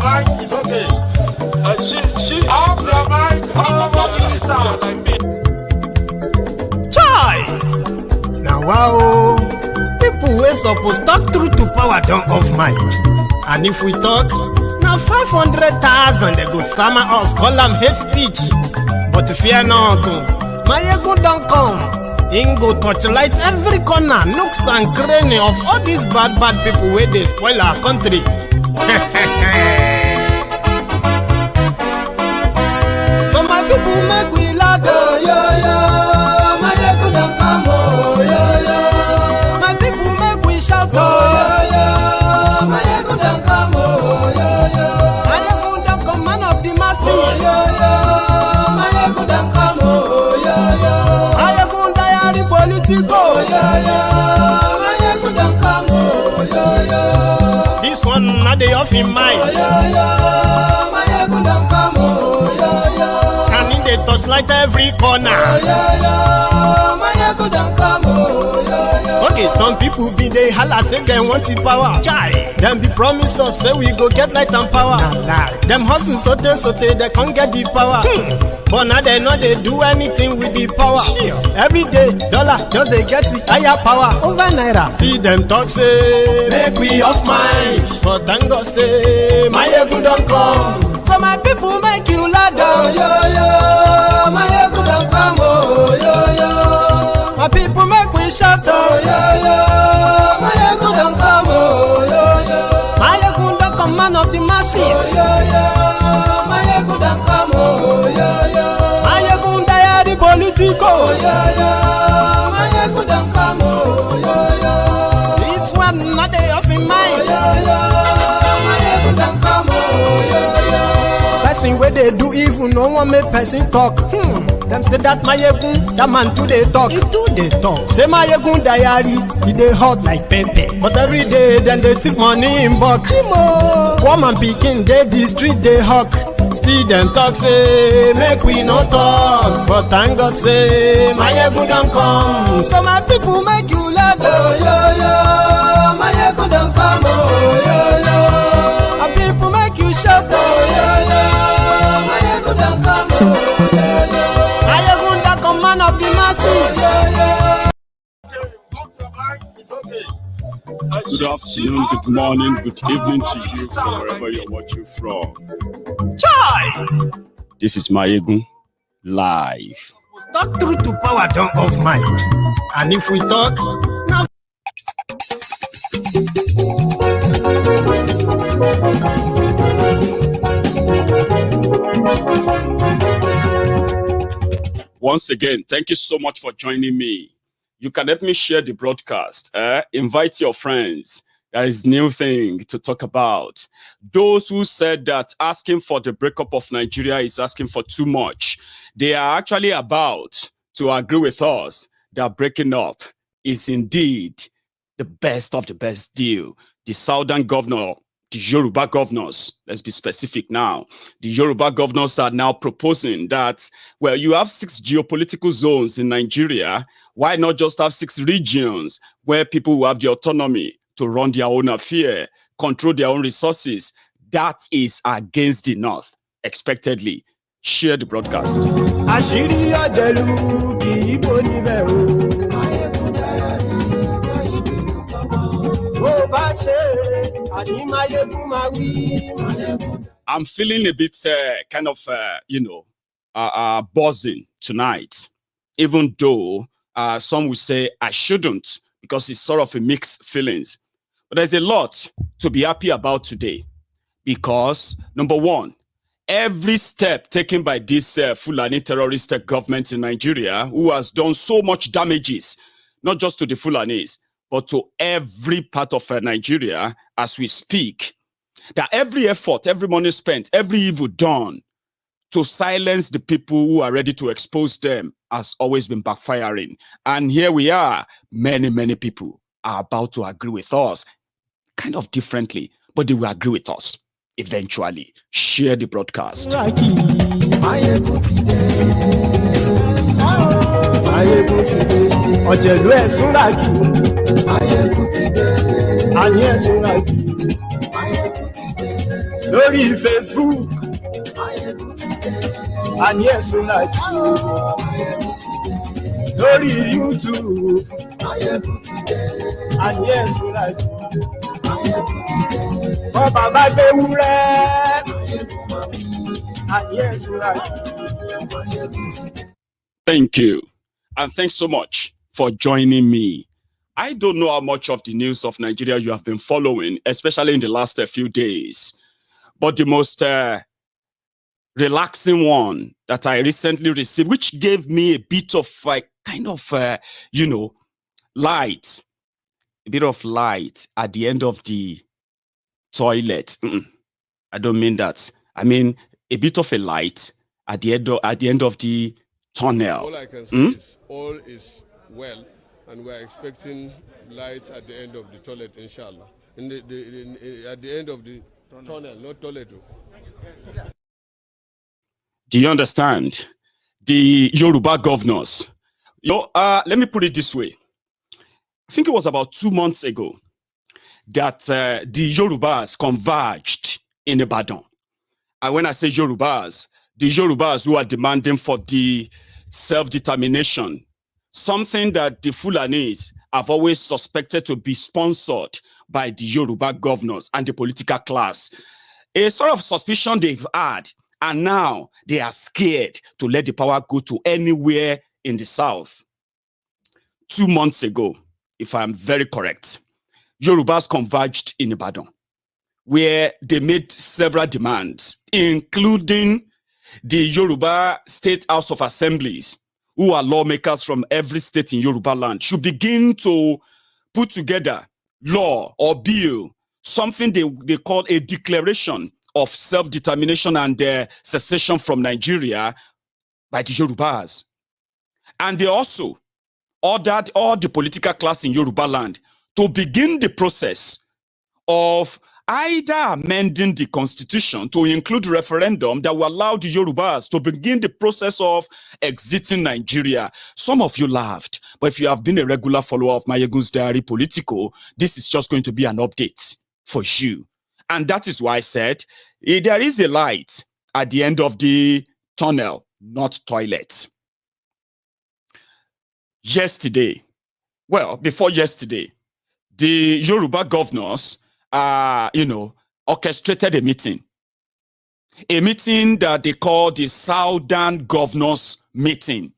mind is okay. Off your mind, come over to the sound. Chai! Now wow, people wey suppose talk through to power don't off mic. And if we talk, now 500,000 they go summer us, call them hate speech. But fear not, Maiyegun don't come. Ingo torchlight every corner, nooks and cranny of all these bad people where they spoil our country. So my people make we laugh, oh, yo, yo. Maiyegun don't come, oh, yo, yo. My people make we shout, oh, yo, yo. Maiyegun don't come, oh, yo, yo. Maiyegun don't come, man of the masses, oh, yo, yo. Maiyegun don't come, oh, yo, yo. Maiyegun diary Politico, yo, yo. Maiyegun don't come, oh, yo, yo. This one not the off in mind, oh, yo, yo. Maiyegun don't come, oh, yo, yo. And in the touchlight every corner, oh, yo, yo. Maiyegun don't come, oh, yo, yo. Okay, some people be they holla say they want the power. Chai, them be promise us say we go get light and power. Nah. Them hustle sote they can't get the power. But now they know they do anything with the power. Sure. Every day, dollar just they get the higher power over naira. See them talk say make we off mind, but thank God say Maiyegun don't come. So my people make you laugh, oh, yo, yo. Maiyegun don't come, oh, yo, yo. My people make we shout, oh, yo, yo. Maiyegun don't come, oh, yo, yo. Maiyegun don't come, man of the masses, oh, yo, yo. Maiyegun don't come, oh, yo, yo. Maiyegun diary Politico, oh, yo, yo. Maiyegun don't come, oh, yo, yo. This one not they off in mind, oh, yo, yo. Maiyegun don't come, oh, yo, yo. Person where they do evil, no one make person talk. Them say that Maiyegun, that man too they talk. He too they talk. Say Maiyegun diary, he they hot like pepper. But every day, then they take money in bulk. Woman picking, they the street they hawk. Still them talk say, make we no talk. But thank God say, Maiyegun don't come. So my people make you laugh, oh, yo, yo. Maiyegun don't come, oh, yo, yo. My people make you shout, oh, yo, yo. Maiyegun don't come, oh, yo, yo. Maiyegun don't come, man of the masses, oh, yo, yo. Good afternoon, good morning, good evening to you from wherever you're watching from. Chai! This is Maiyegun live. Talk through to power don't off mic. And if we talk, now once again, thank you so much for joining me. You can help me share the broadcast. Invite your friends. There is new thing to talk about. Those who said that asking for the breakup of Nigeria is asking for too much, they are actually about to agree with us that breaking up is indeed the best of the best deal. The Southern governor, the Yoruba governors, let's be specific now. The Yoruba governors are now proposing that, well, you have 6 geopolitical zones in Nigeria. Why not just have 6 regions where people will have the autonomy to run their own affair, control their own resources? That is against the North, expectedly. Share the broadcast. I'm feeling a bit kind of, buzzing tonight, even though some will say I shouldn't, because it's sort of a mixed feelings. But there's a lot to be happy about today, because number one, every step taken by this Fulani terrorist government in Nigeria, who has done so much damages, not just to the Fulanis, but to every part of Nigeria as we speak, that every effort, every money spent, every evil done to silence the people who are ready to expose them has always been backfiring. And here we are, many people are about to agree with us, kind of differently, but they will agree with us eventually. Share the broadcast. lórí Facebook. And yes, we like you. Lórí YouTube. And yes, we like you. Oh, Baba Bewure. And yes, we like you. Thank you. And thanks so much for joining me. I don't know how much of the news of Nigeria you have been following, especially in the last few days. But the most relaxing one that I recently received, which gave me a bit of light, a bit of light at the end of the toilet. I don't mean that. I mean a bit of a light at the end of the tunnel. All I can say is all is well, and we're expecting light at the end of the toilet, inshallah. At the end of the tunnel, not toilet. Do you understand? The Yoruba governors. Let me put it this way. I think it was about 2 months ago that the Yorubas converged in Ibadan. And when I say Yorubas, the Yorubas who are demanding for the self-determination, something that the Fulanis have always suspected to be sponsored by the Yoruba governors and the political class. A sort of suspicion they've had, and now they are scared to let the power go to anywhere in the south. 2 months ago, if I'm very correct, Yorubas converged in Ibadan, where they made several demands, including the Yoruba State House of Assemblies, who are lawmakers from every state in Yoruba land, should begin to put together law or bill, something they call a declaration of self-determination and secession from Nigeria by the Yorubas. And they also ordered all the political class in Yoruba land to begin the process of either amending the constitution to include referendum that will allow the Yorubas to begin the process of exiting Nigeria. Some of you laughed, but if you have been a regular follower of Maiyegun's diary Politico, this is just going to be an update for you. And that is why I said there is a light at the end of the tunnel, not toilet. Before yesterday, the Yoruba governors orchestrated a meeting that they call the Southern Governors Meeting.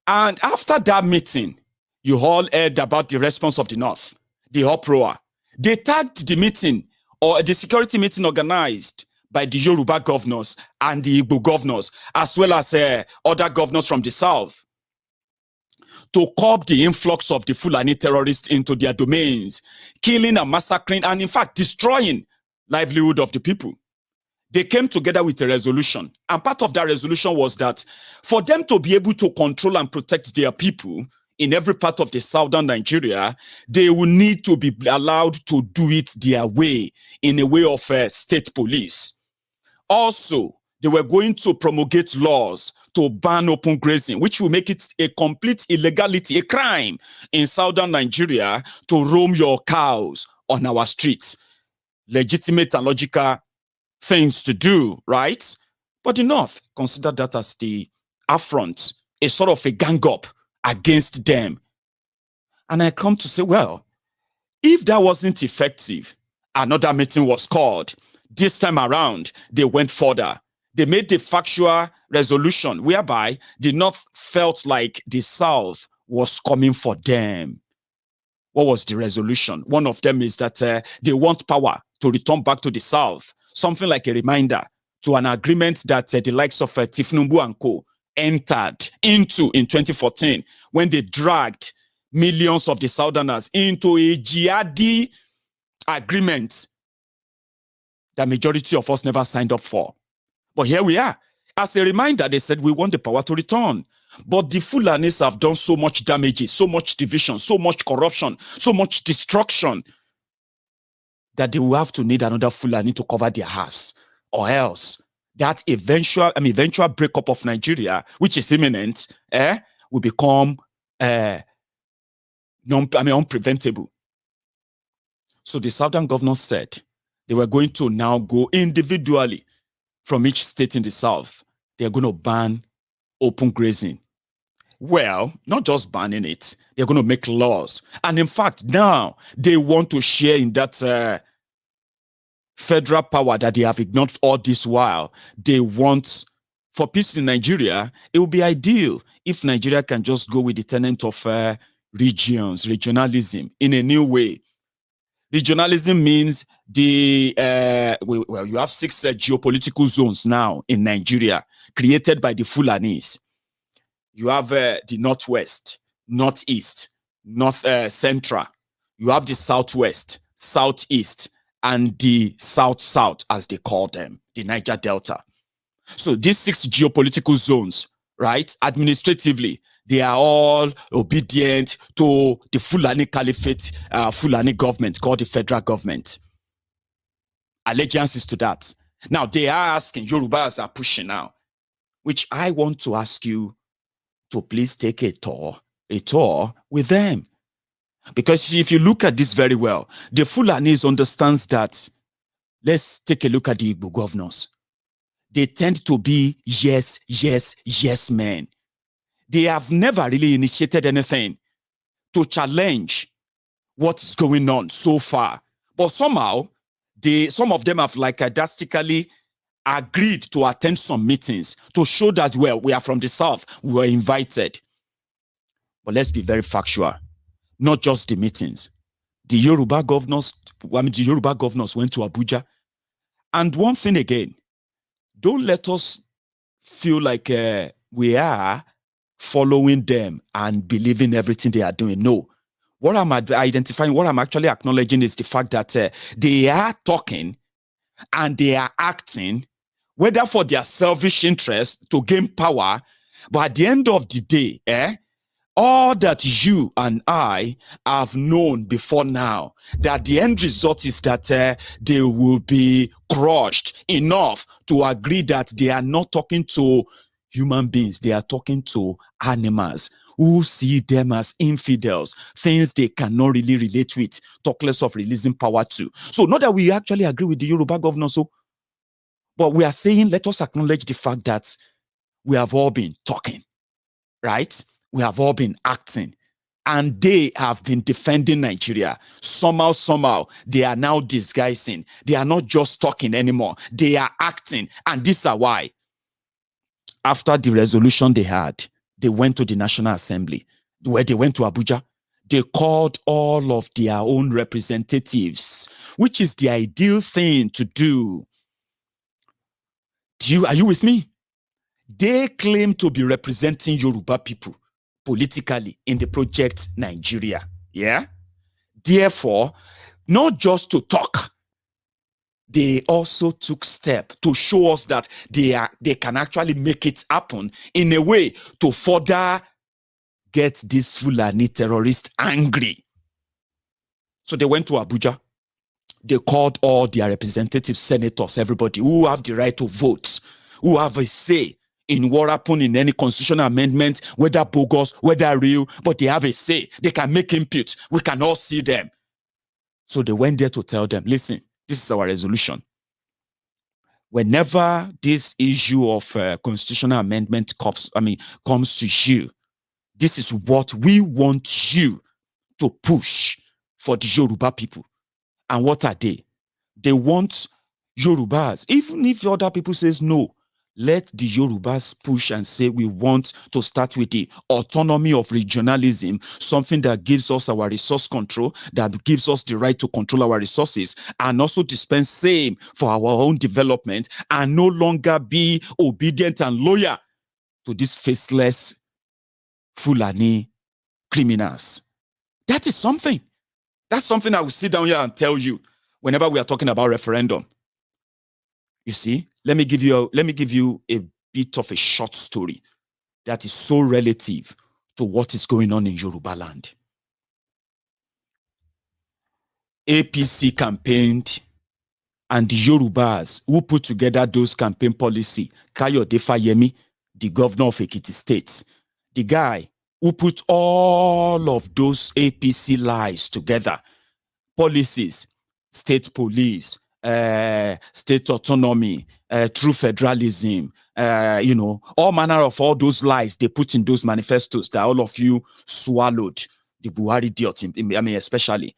And after that meeting, you all heard about the response of the North, the uproar. They tagged the meeting, or the security meeting organized by the Yoruba governors and the Igbo governors, as well as other governors from the South, to curb the influx of the Fulani terrorists into their domains, killing and massacring and in fact destroying livelihood of the people. They came together with a resolution, and part of that resolution was that for them to be able to control and protect their people in every part of the southern Nigeria, they will need to be allowed to do it their way, in a way of state police. Also, they were going to promulgate laws to ban open grazing, which will make it a complete illegality, a crime in southern Nigeria to roam your cows on our streets. Legitimate and logical things to do, right? But the North considered that as the affront, a sort of a gang up against them. And I come to say, well, if that wasn't effective, another meeting was called. This time around, they went further. They made the factual resolution whereby the North felt like the South was coming for them. What was the resolution? One of them is that they want power to return back to the South. Something like a reminder to an agreement that the likes of Tifnumbu and Co. entered into in 2014 when they dragged millions of the Southerners into a jihadi agreement that majority of us never signed up for. But here we are. As a reminder, they said we want the power to return. But the Fulanis have done so much damage, so much division, so much corruption, so much destruction that they will have to need another Fulani to cover their ass. Or else that eventual breakup of Nigeria, which is imminent, will become unpreventable. So the Southern governors said they were going to now go individually from each state in the South. They're going to ban open grazing. Well, not just banning it, they're going to make laws. And in fact, now they want to share in that federal power that they have ignored all this while. They want, for peace in Nigeria, it would be ideal if Nigeria can just go with the tenet of regionalism in a new way. Regionalism means you have 6 geopolitical zones now in Nigeria created by the Fulanis. You have the Northwest, Northeast, North Central. You have the Southwest, Southeast, and the South-South, as they call them, the Niger Delta. So these 6 geopolitical zones, right, administratively, they are all obedient to the Fulani Caliphate, Fulani government called the federal government. Allegiances to that. Now, they are asking, Yorubas are pushing now, which I want to ask you to please take a tour with them. Because if you look at this very well, the Fulanis understands that, let's take a look at the Igbo governors. They tend to be yes, yes, yes men. They have never really initiated anything to challenge what is going on so far. But somehow, some of them have didactically agreed to attend some meetings to show that, well, we are from the South, we were invited. But let's be very factual. Not just the meetings. The Yoruba governors went to Abuja. And one thing again, don't let us feel like we are following them and believing everything they are doing. No. What I'm identifying, what I'm actually acknowledging is the fact that they are talking and they are acting, whether for their selfish interest to gain power, but at the end of the day, all that you and I have known before now, that the end result is that they will be crushed enough to agree that they are not talking to human beings, they are talking to animals who see them as infidels, things they cannot really relate with, talk less of releasing power to. So not that we actually agree with the Yoruba governors, but we are saying, let us acknowledge the fact that we have all been talking, right? We have all been acting, and they have been defending Nigeria. Somehow, they are now disguising. They are not just talking anymore. They are acting, and these are why. After the resolution they had, they went to the National Assembly, where they went to Abuja. They called all of their own representatives, which is the ideal thing to do. Are you with me? They claim to be representing Yoruba people politically in the project Nigeria. Yeah? Therefore, not just to talk, they also took steps to show us that they can actually make it happen in a way to further get these Fulani terrorists angry. So they went to Abuja. They called all their representatives, senators, everybody who have the right to vote, who have a say in what happened in any constitutional amendment, whether bogus, whether real, but they have a say. They can make input. We can all see them. So they went there to tell them, listen, this is our resolution. Whenever this issue of constitutional amendment comes to you, this is what we want you to push for the Yoruba people. And what are they? They want Yorubas. Even if other people says no, let the Yorubas push and say we want to start with the autonomy of regionalism, something that gives us our resource control, that gives us the right to control our resources, and also dispense same for our own development, and no longer be obedient and loyal to these faceless Fulani criminals. That is something. That's something I will sit down here and tell you whenever we are talking about referendum. You see, let me give you a bit of a short story that is so relative to what is going on in Yoruba land. APC campaigned, and the Yorubas who put together those campaign policy, Kayode Fayemi, the governor of Ekiti State, the guy who put all of those APC lies together, policies, state police, state autonomy, true federalism, all manner of all those lies they put in those manifestos that all of you swallowed. The Buhari idiot, especially.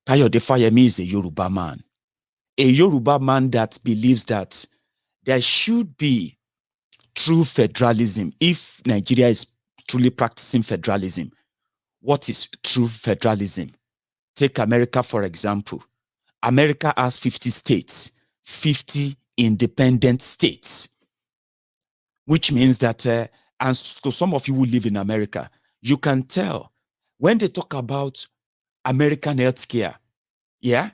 Kayode Fayemi is a Yoruba man. A Yoruba man that believes that there should be true federalism. If Nigeria is truly practicing federalism, what is true federalism? Take America, for example. America has 50 states, 50 independent states, which means that, and so some of you who live in America, you can tell when they talk about American healthcare, yeah,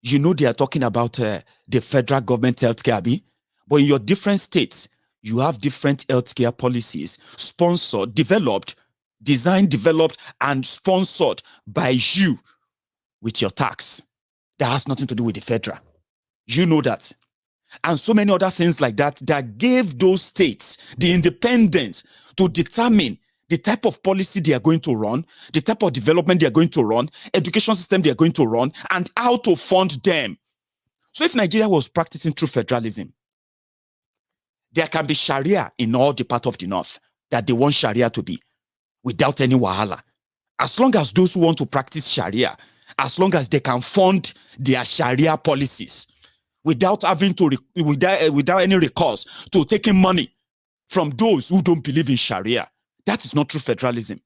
you know they are talking about the federal government healthcare, but in your different states, you have different healthcare policies sponsored, developed, designed, developed, and sponsored by you with your tax. That has nothing to do with the federal. You know that. And so many other things like that that gave those states the independence to determine the type of policy they are going to run, the type of development they are going to run, education system they are going to run, and how to fund them. So if Nigeria was practicing true federalism, there can be Sharia in all the part of the north that they want Sharia to be without any wahala. As long as those who want to practice Sharia, as long as they can fund their Sharia policies without having to, without any recourse to taking money from those who don't believe in Sharia, that is not true federalism.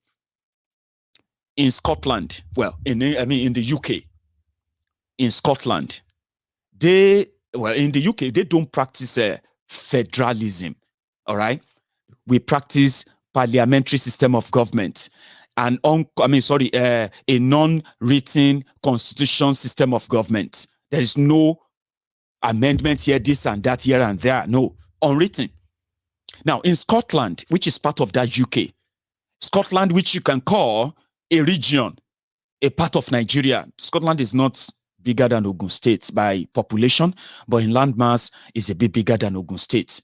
In Scotland, well, in the UK, in Scotland, in the UK, they don't practice federalism, all right? We practice parliamentary system of government and a non-written constitution system of government. There is no amendment here, this and that, here and there. No, unwritten. Now, in Scotland, which is part of that UK, Scotland, which you can call a region, a part of Nigeria. Scotland is not bigger than Ogun State by population, but in landmass is a bit bigger than Ogun State.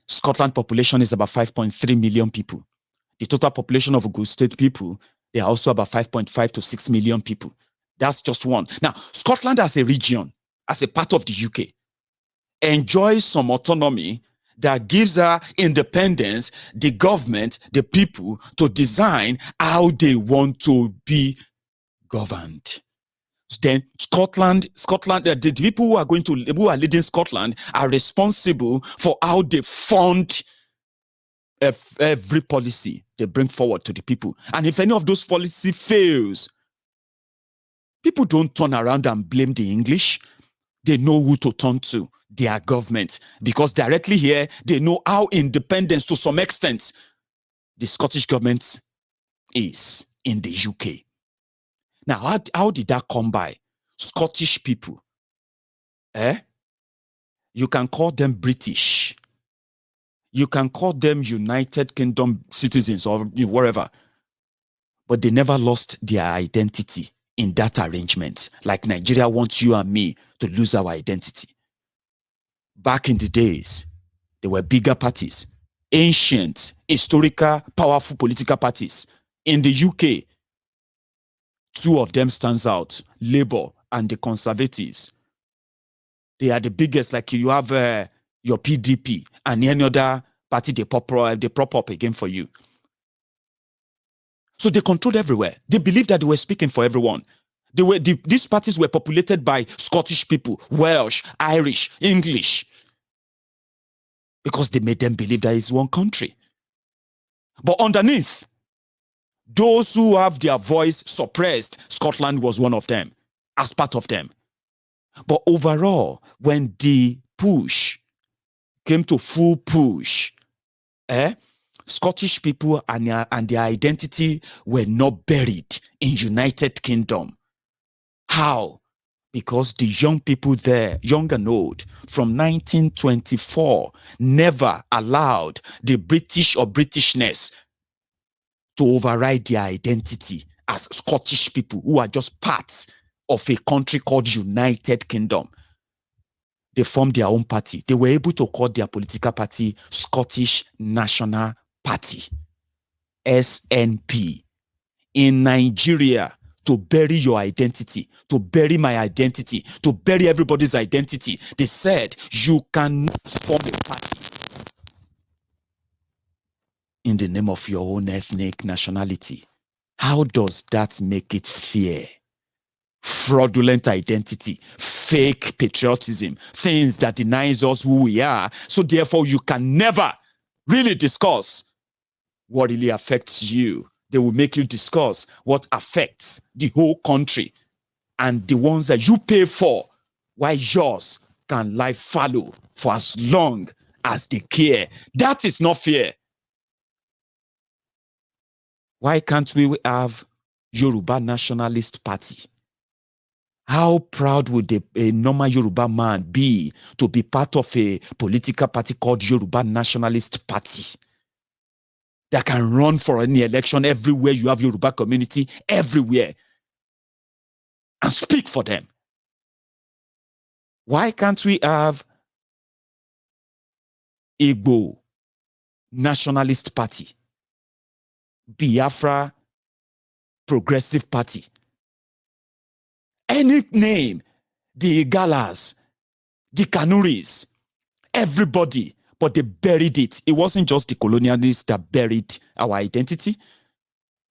Scotland population is about 5.3 million people. The total population of Ogun State people, they are also about 5.5 to 6 million people. That's just one. Now, Scotland as a region, as a part of the UK, enjoys some autonomy that gives her independence, the government, the people, to design how they want to be governed. Then Scotland, the people who are leading Scotland are responsible for how they fund every policy they bring forward to the people. And if any of those policies fails, people don't turn around and blame the English. They know who to turn to, their government, because directly here, they know how independent, to some extent, the Scottish government is in the UK. Now, how did that come by? Scottish people. You can call them British. You can call them United Kingdom citizens or wherever. But they never lost their identity in that arrangement. Like Nigeria wants you and me to lose our identity. Back in the days, there were bigger parties, ancient, historical, powerful political parties. In the UK, two of them stands out, Labour and the Conservatives. They are the biggest, like you have your PDP and any other party they prop up again for you. So they controlled everywhere. They believed that they were speaking for everyone. These parties were populated by Scottish people, Welsh, Irish, English, because they made them believe that it's one country. But underneath, those who have their voice suppressed, Scotland was one of them, as part of them. But overall, when the push came to full push, Scottish people and their identity were not buried in United Kingdom. How? Because the young people there, young and old, from 1924, never allowed the British or Britishness to override their identity as Scottish people who are just part of a country called United Kingdom. They formed their own party. They were able to call their political party Scottish National Party, SNP. In Nigeria, to bury your identity, to bury my identity, to bury everybody's identity. They said, you cannot form a party in the name of your own ethnic nationality. How does that make it fair? Fraudulent identity, fake patriotism, things that denies us who we are. So therefore, you can never really discuss what really affects you. They will make you discuss what affects the whole country and the ones that you pay for, why yours can lie fallow for as long as they care. That is not fair. Why can't we have Yoruba Nationalist Party? How proud would a normal Yoruba man be to be part of a political party called Yoruba Nationalist Party that can run for any election everywhere you have Yoruba community, everywhere, and speak for them? Why can't we have Igbo Nationalist Party, Biafra Progressive Party, any name, the Igalas, the Kanuris, everybody, but they buried it. It wasn't just the colonialists that buried our identity.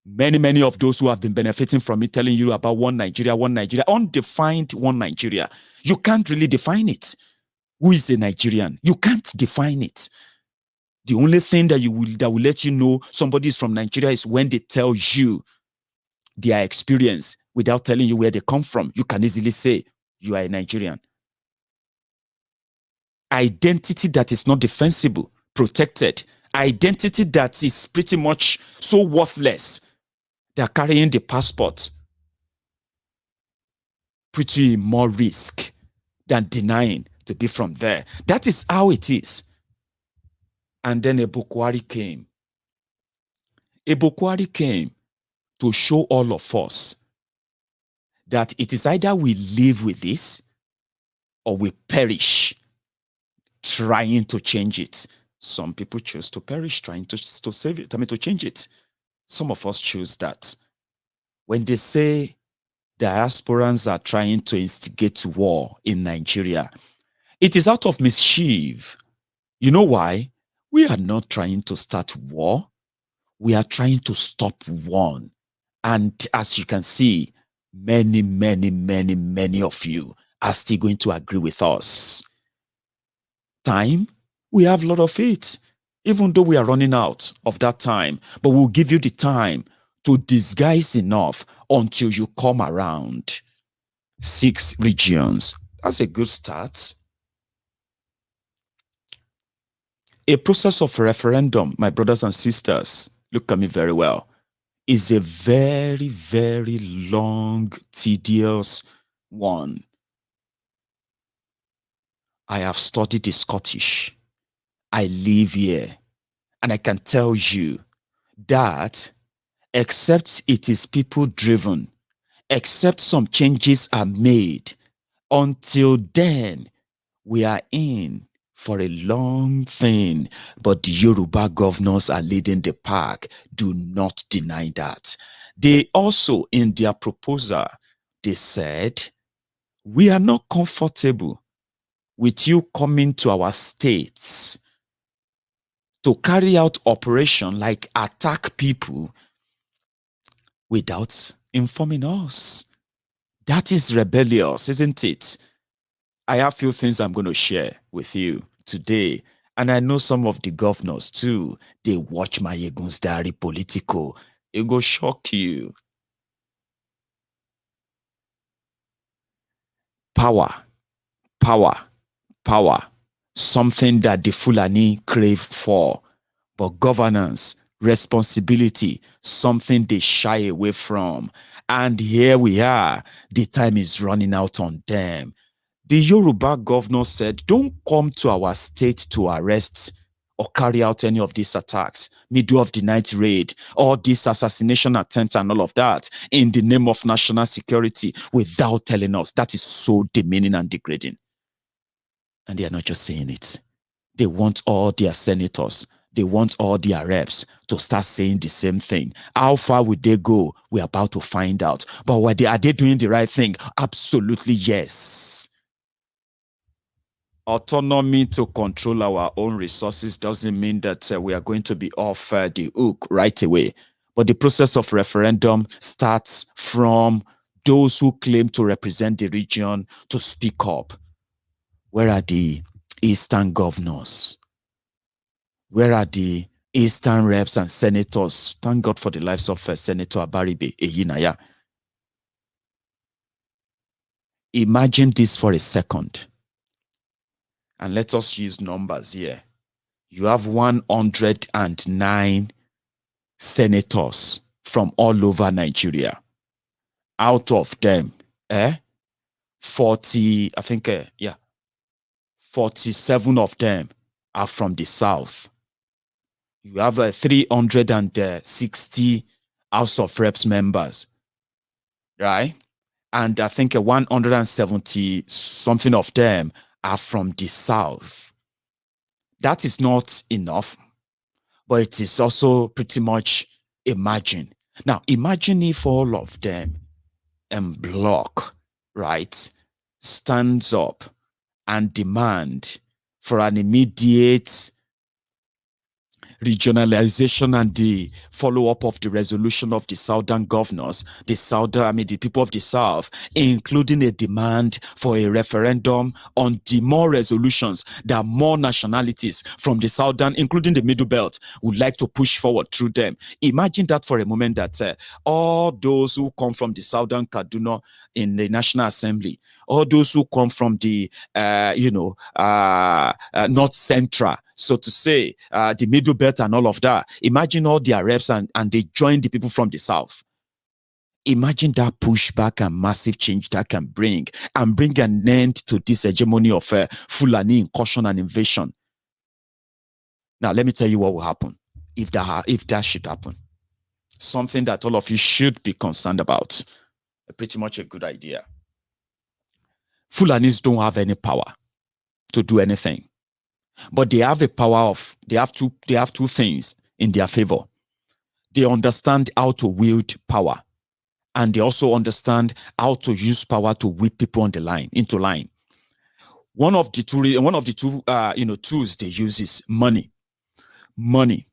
Many of those who have been benefiting from it, telling you about one Nigeria, undefined one Nigeria. You can't really define it. Who is a Nigerian? You can't define it. The only thing that will let you know somebody is from Nigeria is when they tell you their experience without telling you where they come from. You can easily say you are a Nigerian. Identity that is not defensible, protected, identity that is pretty much so worthless. They are carrying the passport. Pretty more risk than denying to be from there. That is how it is. And then a Bukwari came. A Bukwari came to show all of us that it is either we live with this or we perish trying to change it. Some people choose to perish trying to save it, to change it. Some of us choose that. When they say diasporans are trying to instigate war in Nigeria, it is out of mischief. You know why? We are not trying to start war. We are trying to stop one. And as you can see, many of you are still going to agree with us. Time, we have a lot of it, even though we are running out of that time. But we'll give you the time to disguise enough until you come around. 6 regions. That's a good start. A process of referendum, my brothers and sisters, look at me very well, is a very long, tedious one. I have studied the Scottish. I live here. And I can tell you that except it is people driven, except some changes are made, until then, we are in for a long thing. But the Yoruba governors are leading the pack. Do not deny that. They also, in their proposal, they said, we are not comfortable with you coming to our states to carry out operation like attack people without informing us. That is rebellious, isn't it? I have a few things I'm going to share with you today. And I know some of the governors too. They watch Maiyegun's diary Politico. It will shock you. Power. Something that the Fulani crave for. But governance, responsibility, something they shy away from. And here we are. The time is running out on them. The Yoruba governor said, don't come to our state to arrest or carry out any of these attacks, middle of the night raid, all these assassination attempts and all of that in the name of national security without telling us. That is so demeaning and degrading. And they are not just saying it. They want all their senators, they want all their reps to start saying the same thing. How far would they go? We're about to find out. But are they doing the right thing? Absolutely yes. Autonomy to control our own resources doesn't mean that we are going to be off the hook right away. But the process of referendum starts from those who claim to represent the region to speak up. Where are the Eastern governors? Where are the Eastern reps and senators? Thank God for the lives of Senator Abaribe Eyinaya. Imagine this for a second. And let us use numbers here. You have 109 senators from all over Nigeria. Out of them, 47 of them are from the South. You have 360 House of Reps members, right? And I think 170 something of them are from the South. That is not enough, but it is also pretty much imagine. Now, imagine if all of them en bloc, right, stands up and demand for an immediate regionalization and the follow-up of the resolution of the Southern governors, the people of the South, including a demand for a referendum on the more resolutions that more nationalities from the Southern, including the Middle Belt, would like to push forward through them. Imagine that for a moment, that all those who come from the Southern Kaduna in the National Assembly, all those who come from the, North Central, so to say, the Middle Belt and all of that. Imagine all their reps and they join the people from the South. Imagine that pushback and massive change that can bring an end to this hegemony of Fulani incursion and invasion. Now, let me tell you what will happen if that should happen. Something that all of you should be concerned about. Pretty much a good idea. Fulanis don't have any power to do anything. But they have they have two things in their favor. They understand how to wield power, and they also understand how to use power to whip people into line. One of the two tools they use is money. Money.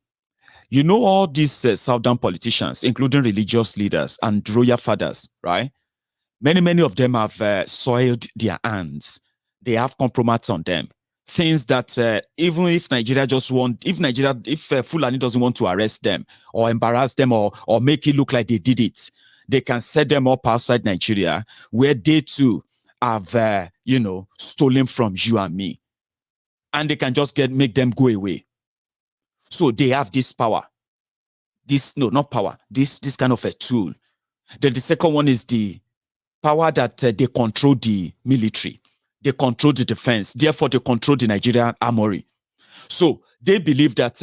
You know, all these Southern politicians, including religious leaders and royal fathers, right? Many of them have soiled their hands. They have compromise on them. Things that even if Fulani doesn't want to arrest them or embarrass them or make it look like they did it, they can set them up outside Nigeria where they too have stolen from you and me, and they can just make them go away. So they have this power. This kind of a tool. Then the second one is the power that they control the military. They control the defense. Therefore, they control the Nigerian armory. So they believe that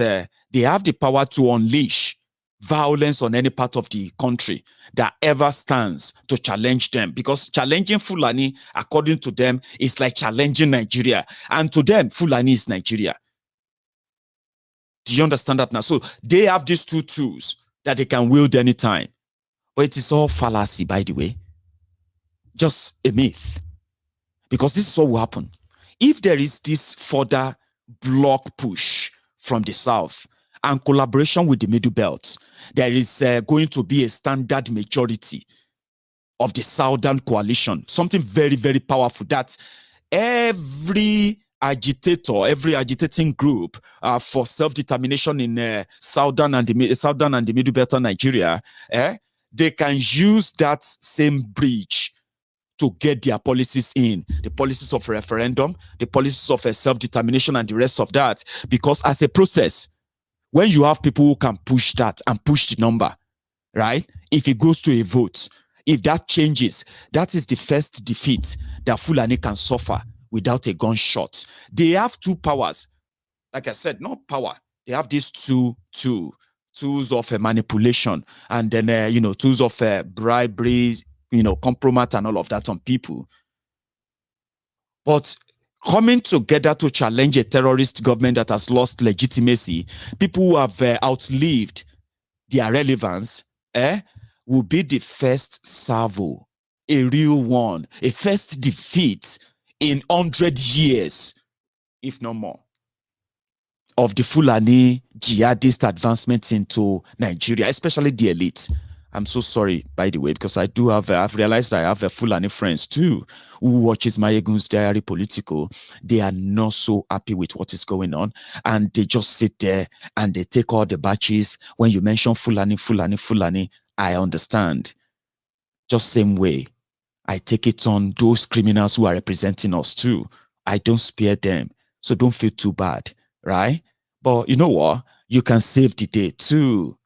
they have the power to unleash violence on any part of the country that ever stands to challenge them. Because challenging Fulani, according to them, is like challenging Nigeria. And to them, Fulani is Nigeria. Do you understand that now? So they have these two tools that they can wield anytime. But it is all fallacy, by the way. Just a myth. Because this is what will happen. If there is this further block push from the South and collaboration with the Middle Belt, there is going to be a standard majority of the Southern coalition, something very, very powerful that every agitating group for self-determination in Southern and the Middle Belt of Nigeria, they can use that same bridge to get their policies in, the policies of referendum, the policies of self-determination and the rest of that. Because as a process, when you have people who can push that and push the number, right? If it goes to a vote, if that changes, that is the first defeat that Fulani can suffer without a gunshot. They have two powers. Like I said, not power. They have these two tools of manipulation and then, tools of bribery, compromise and all of that on people. But coming together to challenge a terrorist government that has lost legitimacy, people who have outlived their relevance, will be the first salvo, a real one, a first defeat in 100 years, if not more, of the Fulani jihadist advancements into Nigeria, especially the elite. I'm so sorry, by the way, because I do have, I've realized I have Fulani friends too, who watches Maiyegun's Diary Politico. They are not so happy with what is going on. And they just sit there and they take all the batches. When you mention Fulani, I understand. Just same way, I take it on those criminals who are representing us too. I don't spare them. So don't feel too bad, right? But you know what? You can save the day too,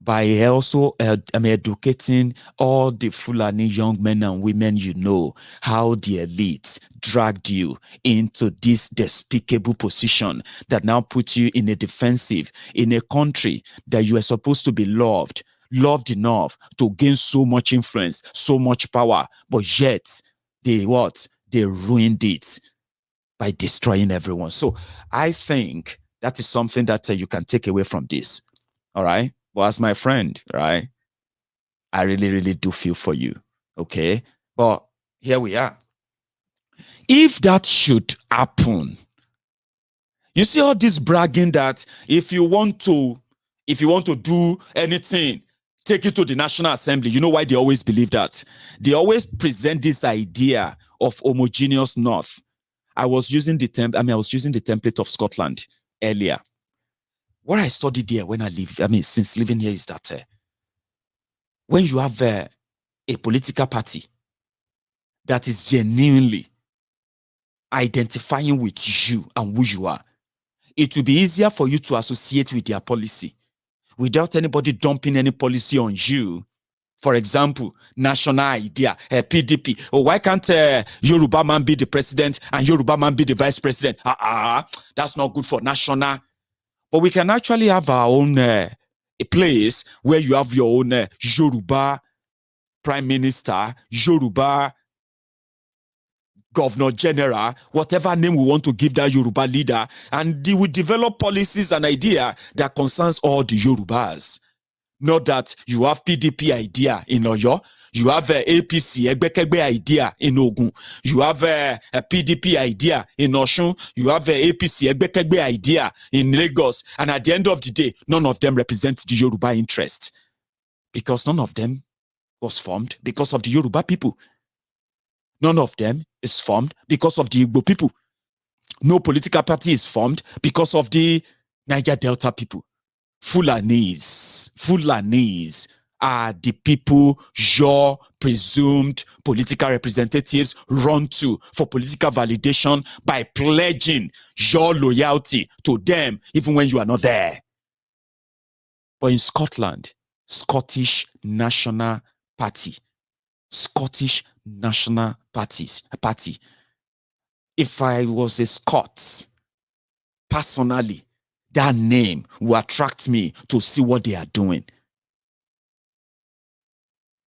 by also educating all the Fulani young men and women, you know, how the elites dragged you into this despicable position that now puts you in a defensive, in a country that you are supposed to be loved enough to gain so much influence, so much power, but yet they what? They ruined it by destroying everyone. So I think that is something that you can take away from this, all right? Well, as my friend, right, I really, really do feel for you, okay? But here we are. If that should happen, you see all this bragging that if you want to do anything, take it to the National Assembly. You know why they always believe that? They always present this idea of homogeneous North. I was using the template of Scotland earlier. What I studied there when since living here is that when you have a political party that is genuinely identifying with you and who you are, it will be easier for you to associate with their policy without anybody dumping any policy on you. For example, national idea, PDP. Oh, why can't Yoruba man be the president and Yoruba man be the vice president? That's not good for national. But we can actually have our own a place where you have your own Yoruba prime minister, Yoruba governor general, whatever name we want to give that Yoruba leader, and they will develop policies and idea that concerns all the Yorubas. Not that you have PDP idea in Oyo, you have APC, Egbekegbe idea in Ogun, you have a PDP idea in Oshun, you have APC, Egbekegbe idea in Lagos, and at the end of the day, none of them represent the Yoruba interest. Because none of them was formed because of the Yoruba people. None of them is formed because of the Igbo people. No political party is formed because of the Niger Delta people. Fulanis are the people your presumed political representatives run to for political validation by pledging your loyalty to them even when you are not there. But in Scotland, Scottish National Party, if I was a Scot, personally, that name will attract me to see what they are doing.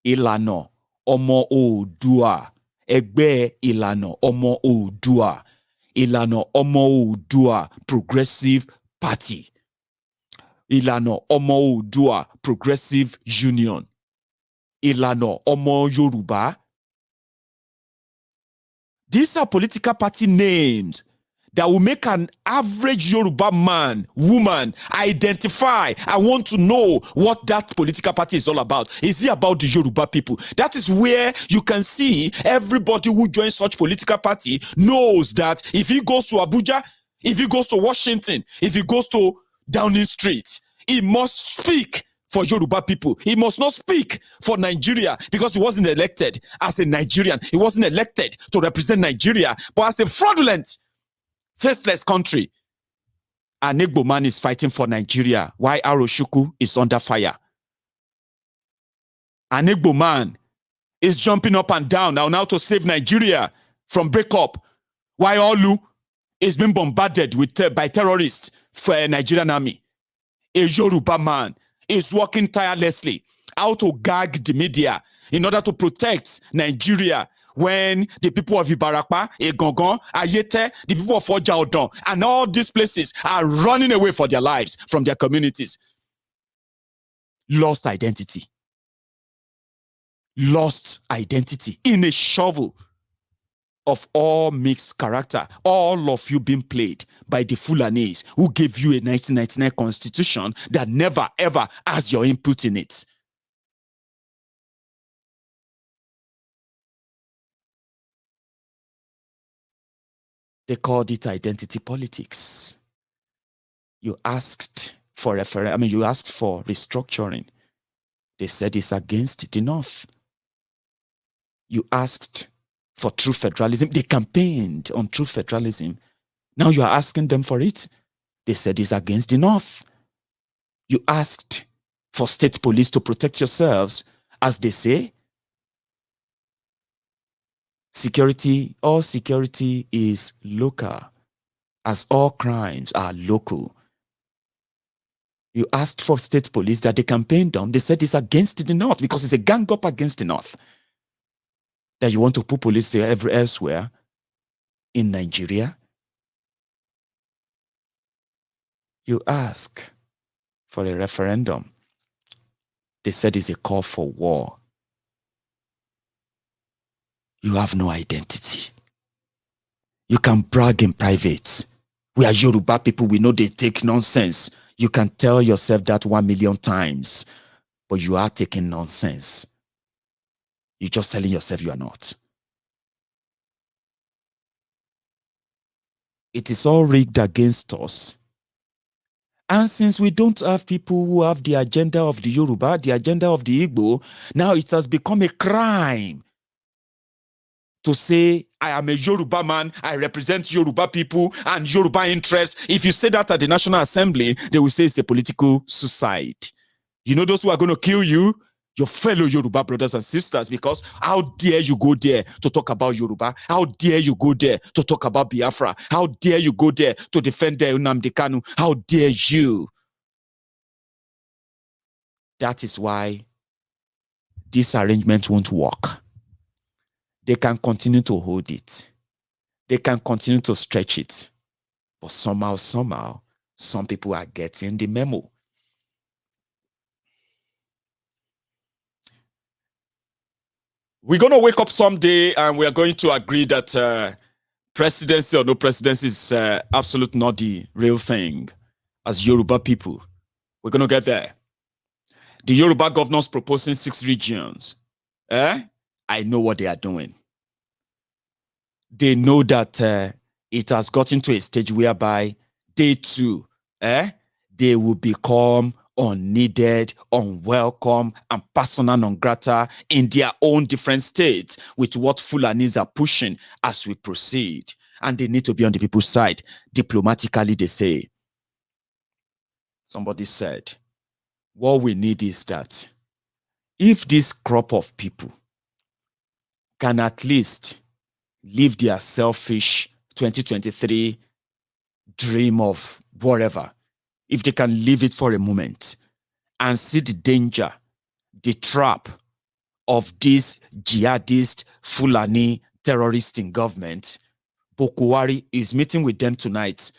Ìlànà Ọmọ Oòduà, Ẹgbẹ́ Ìlànà Ọmọ Oòduà, Ìlànà Ọmọ Oòduà Progressive Party, Ìlànà Ọmọ Oòduà Progressive Union, Ìlànà Ọmọ Yorùbá. These are political party names that will make an average Yoruba man, woman, identify. I want to know what that political party is all about. Is it about the Yoruba people? That is where you can see everybody who joins such political party knows that if he goes to Abuja, if he goes to Washington, if he goes to Downing Street, he must speak for Yoruba people. He must not speak for Nigeria because he wasn't elected as a Nigerian. He wasn't elected to represent Nigeria, but as a fraudulent, faceless country. An Igbo man is fighting for Nigeria while Aroshuku is under fire. An Igbo man is jumping up and down now to save Nigeria from breakup while Olu is being bombarded with by terrorists for a Nigerian army. A Yoruba man is working tirelessly how to gag the media in order to protect Nigeria when the people of Ibarapa, Egongon, Ayete, the people of Oja Odon, and all these places are running away for their lives from their communities. Lost identity. Lost identity in a shovel of all mixed character, all of you being played by the Fulanis who gave you a 1999 constitution that never ever has your input in it. They called it identity politics. You asked for you asked for restructuring. They said it's against the North. You asked for true federalism. They campaigned on true federalism. Now you are asking them for it. They said it's against the North. You asked for state police to protect yourselves. As they say, all security is local, as all crimes are local. You asked for state police that they campaigned on. They said it's against the North because it's a gang up against the North. That you want to put police elsewhere in Nigeria. You ask for a referendum. They said it's a call for war. You have no identity. You can brag in private. We are Yoruba people. We know they take nonsense. You can tell yourself that 1,000,000 times, but you are taking nonsense. You're just telling yourself you are not. It is all rigged against us. And since we don't have people who have the agenda of the Yoruba, the agenda of the Igbo, now it has become a crime to say, I am a Yoruba man, I represent Yoruba people and Yoruba interests. If you say that at the National Assembly, they will say it's a political suicide. You know those who are going to kill you? Your fellow Yoruba brothers and sisters, because how dare you go there to talk about Yoruba? How dare you go there to talk about Biafra? How dare you go there to defend Nnamdi Kanu? How dare you? That is why this arrangement won't work. They can continue to hold it. They can continue to stretch it. But somehow, some people are getting the memo. We're going to wake up someday and we are going to agree that presidency or no presidency is absolutely not the real thing. As Yoruba people, we're going to get there. The Yoruba governors proposing 6 regions. I know what they are doing. They know that it has gotten to a stage whereby they too, they will become unneeded, unwelcome, and persona non grata in their own different states with what Fulanis are pushing as we proceed. And they need to be on the people's side. Diplomatically, they say. Somebody said, what we need is that if this crop of people can at least live their selfish 2023 dream of whatever, if they can leave it for a moment and see the danger, the trap of this jihadist Fulani terrorist in government, Bokuwari is meeting with them tonight,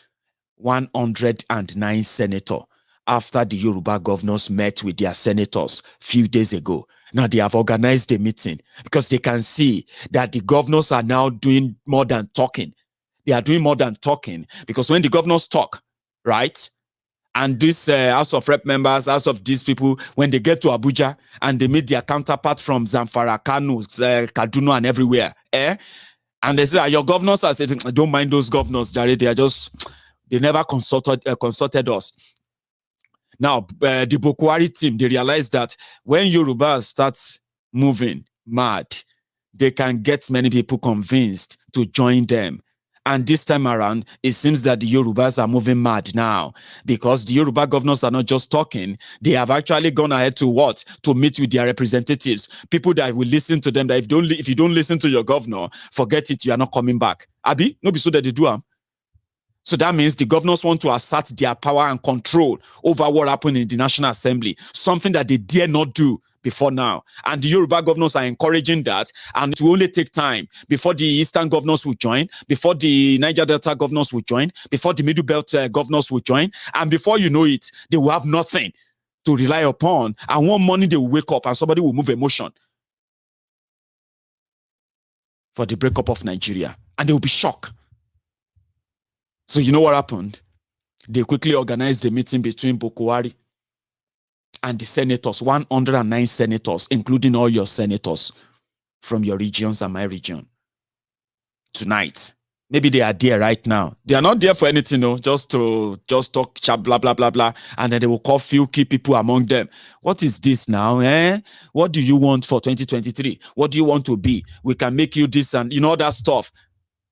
109 senator, after the Yoruba governors met with their senators a few days ago. Now they have organized a meeting because they can see that the governors are now doing more than talking. They are doing more than talking because when the governors talk, right, and this House of Rep members, House of these people, when they get to Abuja and they meet their counterpart from Zamfara, Kanu, Kaduna, and everywhere, and they say, your governors are saying, don't mind those governors, Jared, they never consulted us. Now, the Bokwari team, they realize that when Yoruba starts moving mad, they can get many people convinced to join them. And this time around, it seems that the Yorubas are moving mad now because the Yoruba governors are not just talking. They have actually gone ahead to what? To meet with their representatives. People that will listen to them, that if you don't listen to your governor, forget it, you are not coming back. Abi, no be so that they do. So that means the governors want to assert their power and control over what happened in the National Assembly, something that they dare not do before now. And the Yoruba governors are encouraging that. And it will only take time before the Eastern governors will join, before the Niger Delta governors will join, before the Middle Belt governors will join. And before you know it, they will have nothing to rely upon. And one morning they will wake up and somebody will move a motion for the breakup of Nigeria. And they will be shocked. So you know what happened? They quickly organized the meeting between Bokwari and the senators, 109 senators, including all your senators from your regions and my region. Tonight. Maybe they are there right now. They are not there for anything, no, just talk, chat, blah, blah, blah, blah. And then they will call few key people among them. What is this now, eh? What do you want for 2023? What do you want to be? We can make you this and, all that stuff.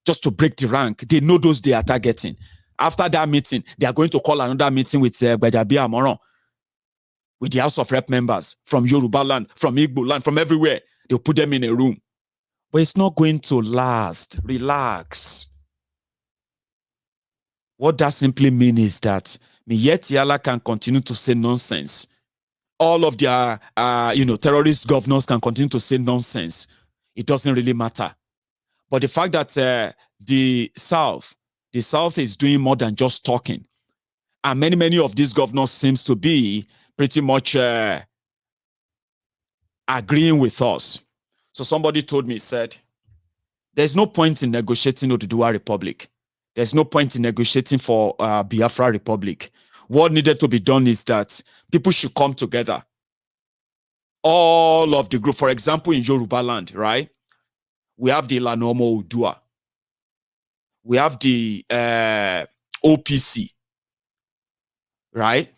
Just to break the rank. They know those they are targeting. After that meeting, they are going to call another meeting with Gbajabiamila Amoran, with the House of Rep members from Yoruba land, from Igbo land, from everywhere. They'll put them in a room. But it's not going to last. Relax. What that simply means is that Miyetti Allah can continue to say nonsense. All of their, terrorist governors can continue to say nonsense. It doesn't really matter. But the fact that the South is doing more than just talking. And many of these governors seems to be pretty much agreeing with us. So somebody told me, said, there's no point in negotiating Oduduwa Republic. There's no point in negotiating for Biafra Republic. What needed to be done is that people should come together. All of the group, for example, in Yoruba land, right? We have the Lanomo Udua. We have the OPC, right?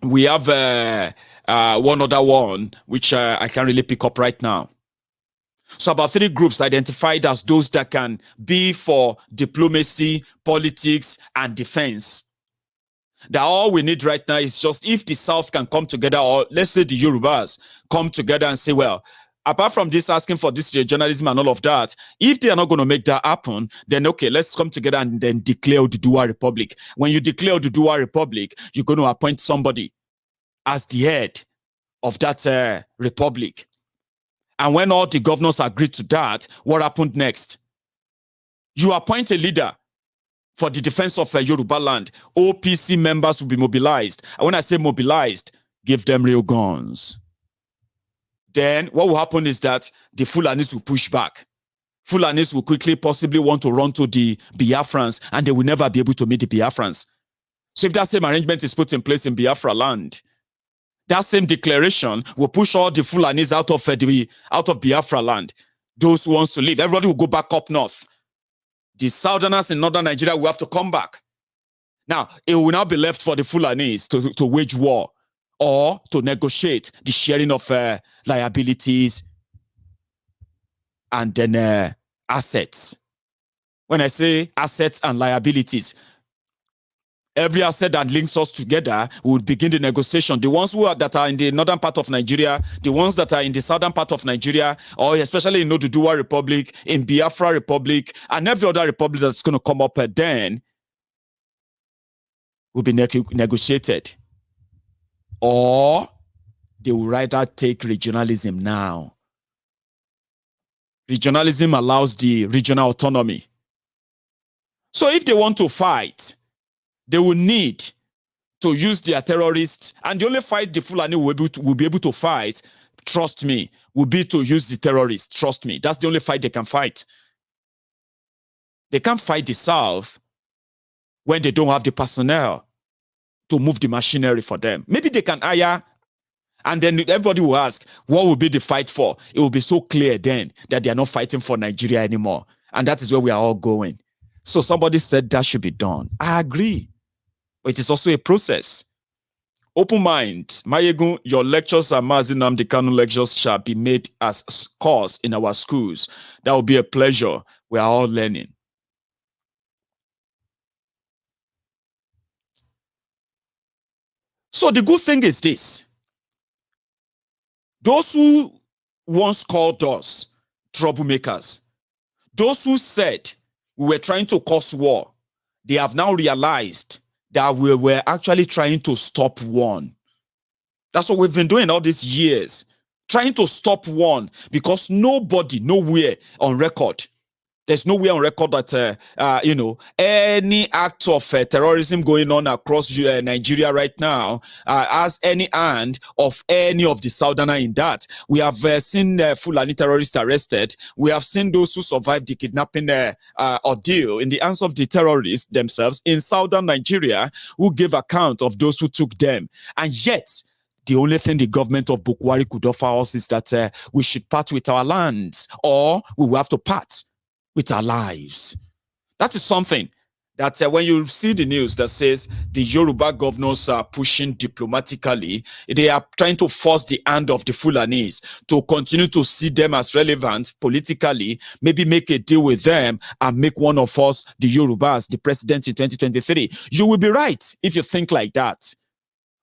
We have one other one, which I can't really pick up right now. So about 3 groups identified as those that can be for diplomacy, politics, and defense. That all we need right now is just if the South can come together, or let's say the Yorubas come together and say, well, apart from this asking for this journalism and all of that, if they are not going to make that happen, then okay, let's come together and then declare Oduduwa Republic. When you declare Oduduwa Republic, you're going to appoint somebody as the head of that republic. And when all the governors agreed to that, what happened next? You appoint a leader for the defense of Yoruba land. OPC members will be mobilized. And when I say mobilized, give them real guns. Then what will happen is that the Fulanis will push back. Fulanis will quickly possibly want to run to the Biafrans, and they will never be able to meet the Biafrans. So if that same arrangement is put in place in Biafra land, that same declaration will push all the Fulanis out of Biafra land. Those who wants to leave, everybody will go back up north. The Southerners in northern Nigeria will have to come back. Now, it will now be left for the Fulanis to wage war or to negotiate the sharing of liabilities and then assets. When I say assets and liabilities, every asset that links us together, we will begin the negotiation. The ones that are in the northern part of Nigeria, the ones that are in the southern part of Nigeria, or especially in Oduduwa Republic, in Biafra Republic, and every other republic that's going to come up then will be negotiated. Or they will rather take regionalism now. Regionalism allows the regional autonomy. So if they want to fight, they will need to use their terrorists, and the only fight the Fulani will be able to fight, trust me, will be to use the terrorists. Trust me, that's the only fight they can fight. They can't fight the South when they don't have the personnel to move the machinery for them. Maybe they can hire, and then everybody will ask, what will be the fight for? It will be so clear then that they are not fighting for Nigeria anymore. And that is where we are all going. So somebody said that should be done. I agree. But it is also a process. Open mind. Maiyegun, your lectures and Mazi Nnamdi Kanu lectures shall be made as course in our schools. That will be a pleasure. We are all learning. So the good thing is this. Those who once called us troublemakers, those who said we were trying to cause war, they have now realized that we were actually trying to stop one. That's what we've been doing all these years. trying to stop one, because nobody, nowhere on record, there's nowhere on record that, any act of terrorism going on across Nigeria right now has any hand of any of the Southerner in that. We have seen Fulani terrorists arrested. We have seen those who survived the kidnapping ordeal in the hands of the terrorists themselves in Southern Nigeria, who gave account of those who took them. And yet, the only thing the government of Bukwari could offer us is that we should part with our lands, or we will have to part with our lives. That is something that when you see the news that says the Yoruba governors are pushing diplomatically, they are trying to force the hand of the Fulanis to continue to see them as relevant politically, maybe make a deal with them and make one of us, the Yorubas, the president in 2023. You will be right if you think like that.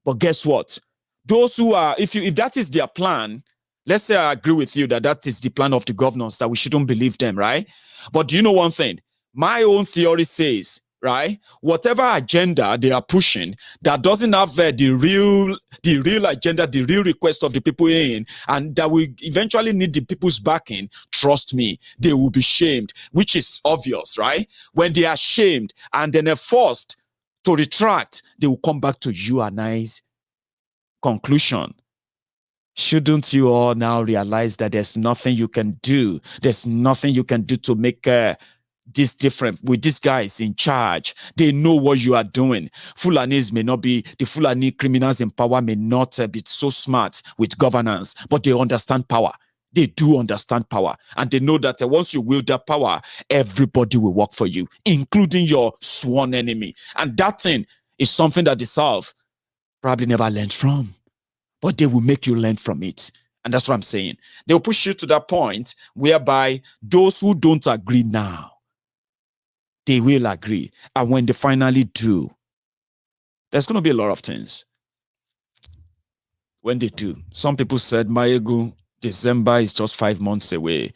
But guess what? Those who are, if that is their plan, let's say I agree with you that that is the plan of the governors, that we shouldn't believe them, right? But do you know one thing? My own theory says, right, whatever agenda they are pushing that doesn't have the real agenda, the real request of the people in, and that will eventually need the people's backing, trust me, they will be shamed, which is obvious, right? When they are shamed and then are forced to retract, they will come back to you and I's conclusion. Shouldn't you all now realize that there's nothing you can do? There's nothing you can do to make this different with these guys in charge. They know what you are doing. Fulanis may not be, the Fulani criminals in power may not be so smart with governance, but they understand power. They do understand power. And they know that once you wield that power, everybody will work for you, including your sworn enemy. And that thing is something that the South probably never learned from. But they will make you learn from it. And that's what I'm saying. They'll push you to that point whereby those who don't agree now, they will agree. And when they finally do, there's going to be a lot of things. When they do, some people said, Maiyegun, December is just 5 months away.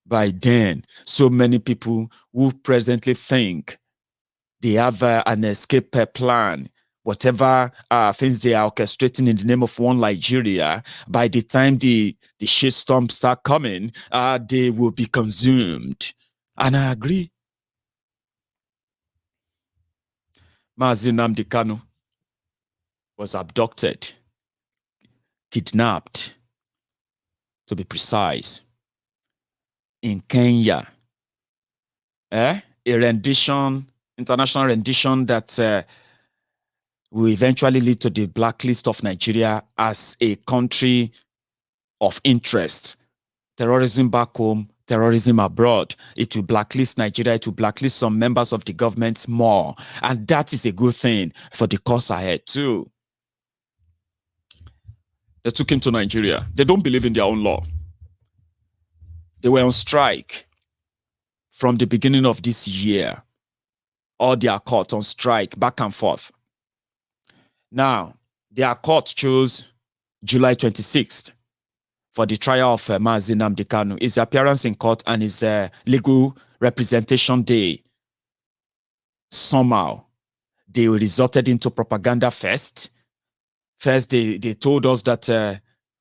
By then, so many people who presently think they have an escape plan, whatever things they are orchestrating in the name of one Nigeria, by the time the shitstorms start coming, they will be consumed. And I agree. Mazi Nnamdi Kanu was abducted, kidnapped, to be precise, in Kenya. A rendition, international rendition that will eventually lead to the blacklist of Nigeria as a country of interest. Terrorism back home, terrorism abroad. It will blacklist Nigeria. It will blacklist some members of the government more. And that is a good thing for the course ahead too. They took him to Nigeria. They don't believe in their own law. They were on strike from the beginning of this year. All their court on strike, back and forth. Now, their court chose July 26th for the trial of Mazi Nnamdi Kanu. His appearance in court and his legal representation day. Somehow, they resorted into propaganda first. First, they told us that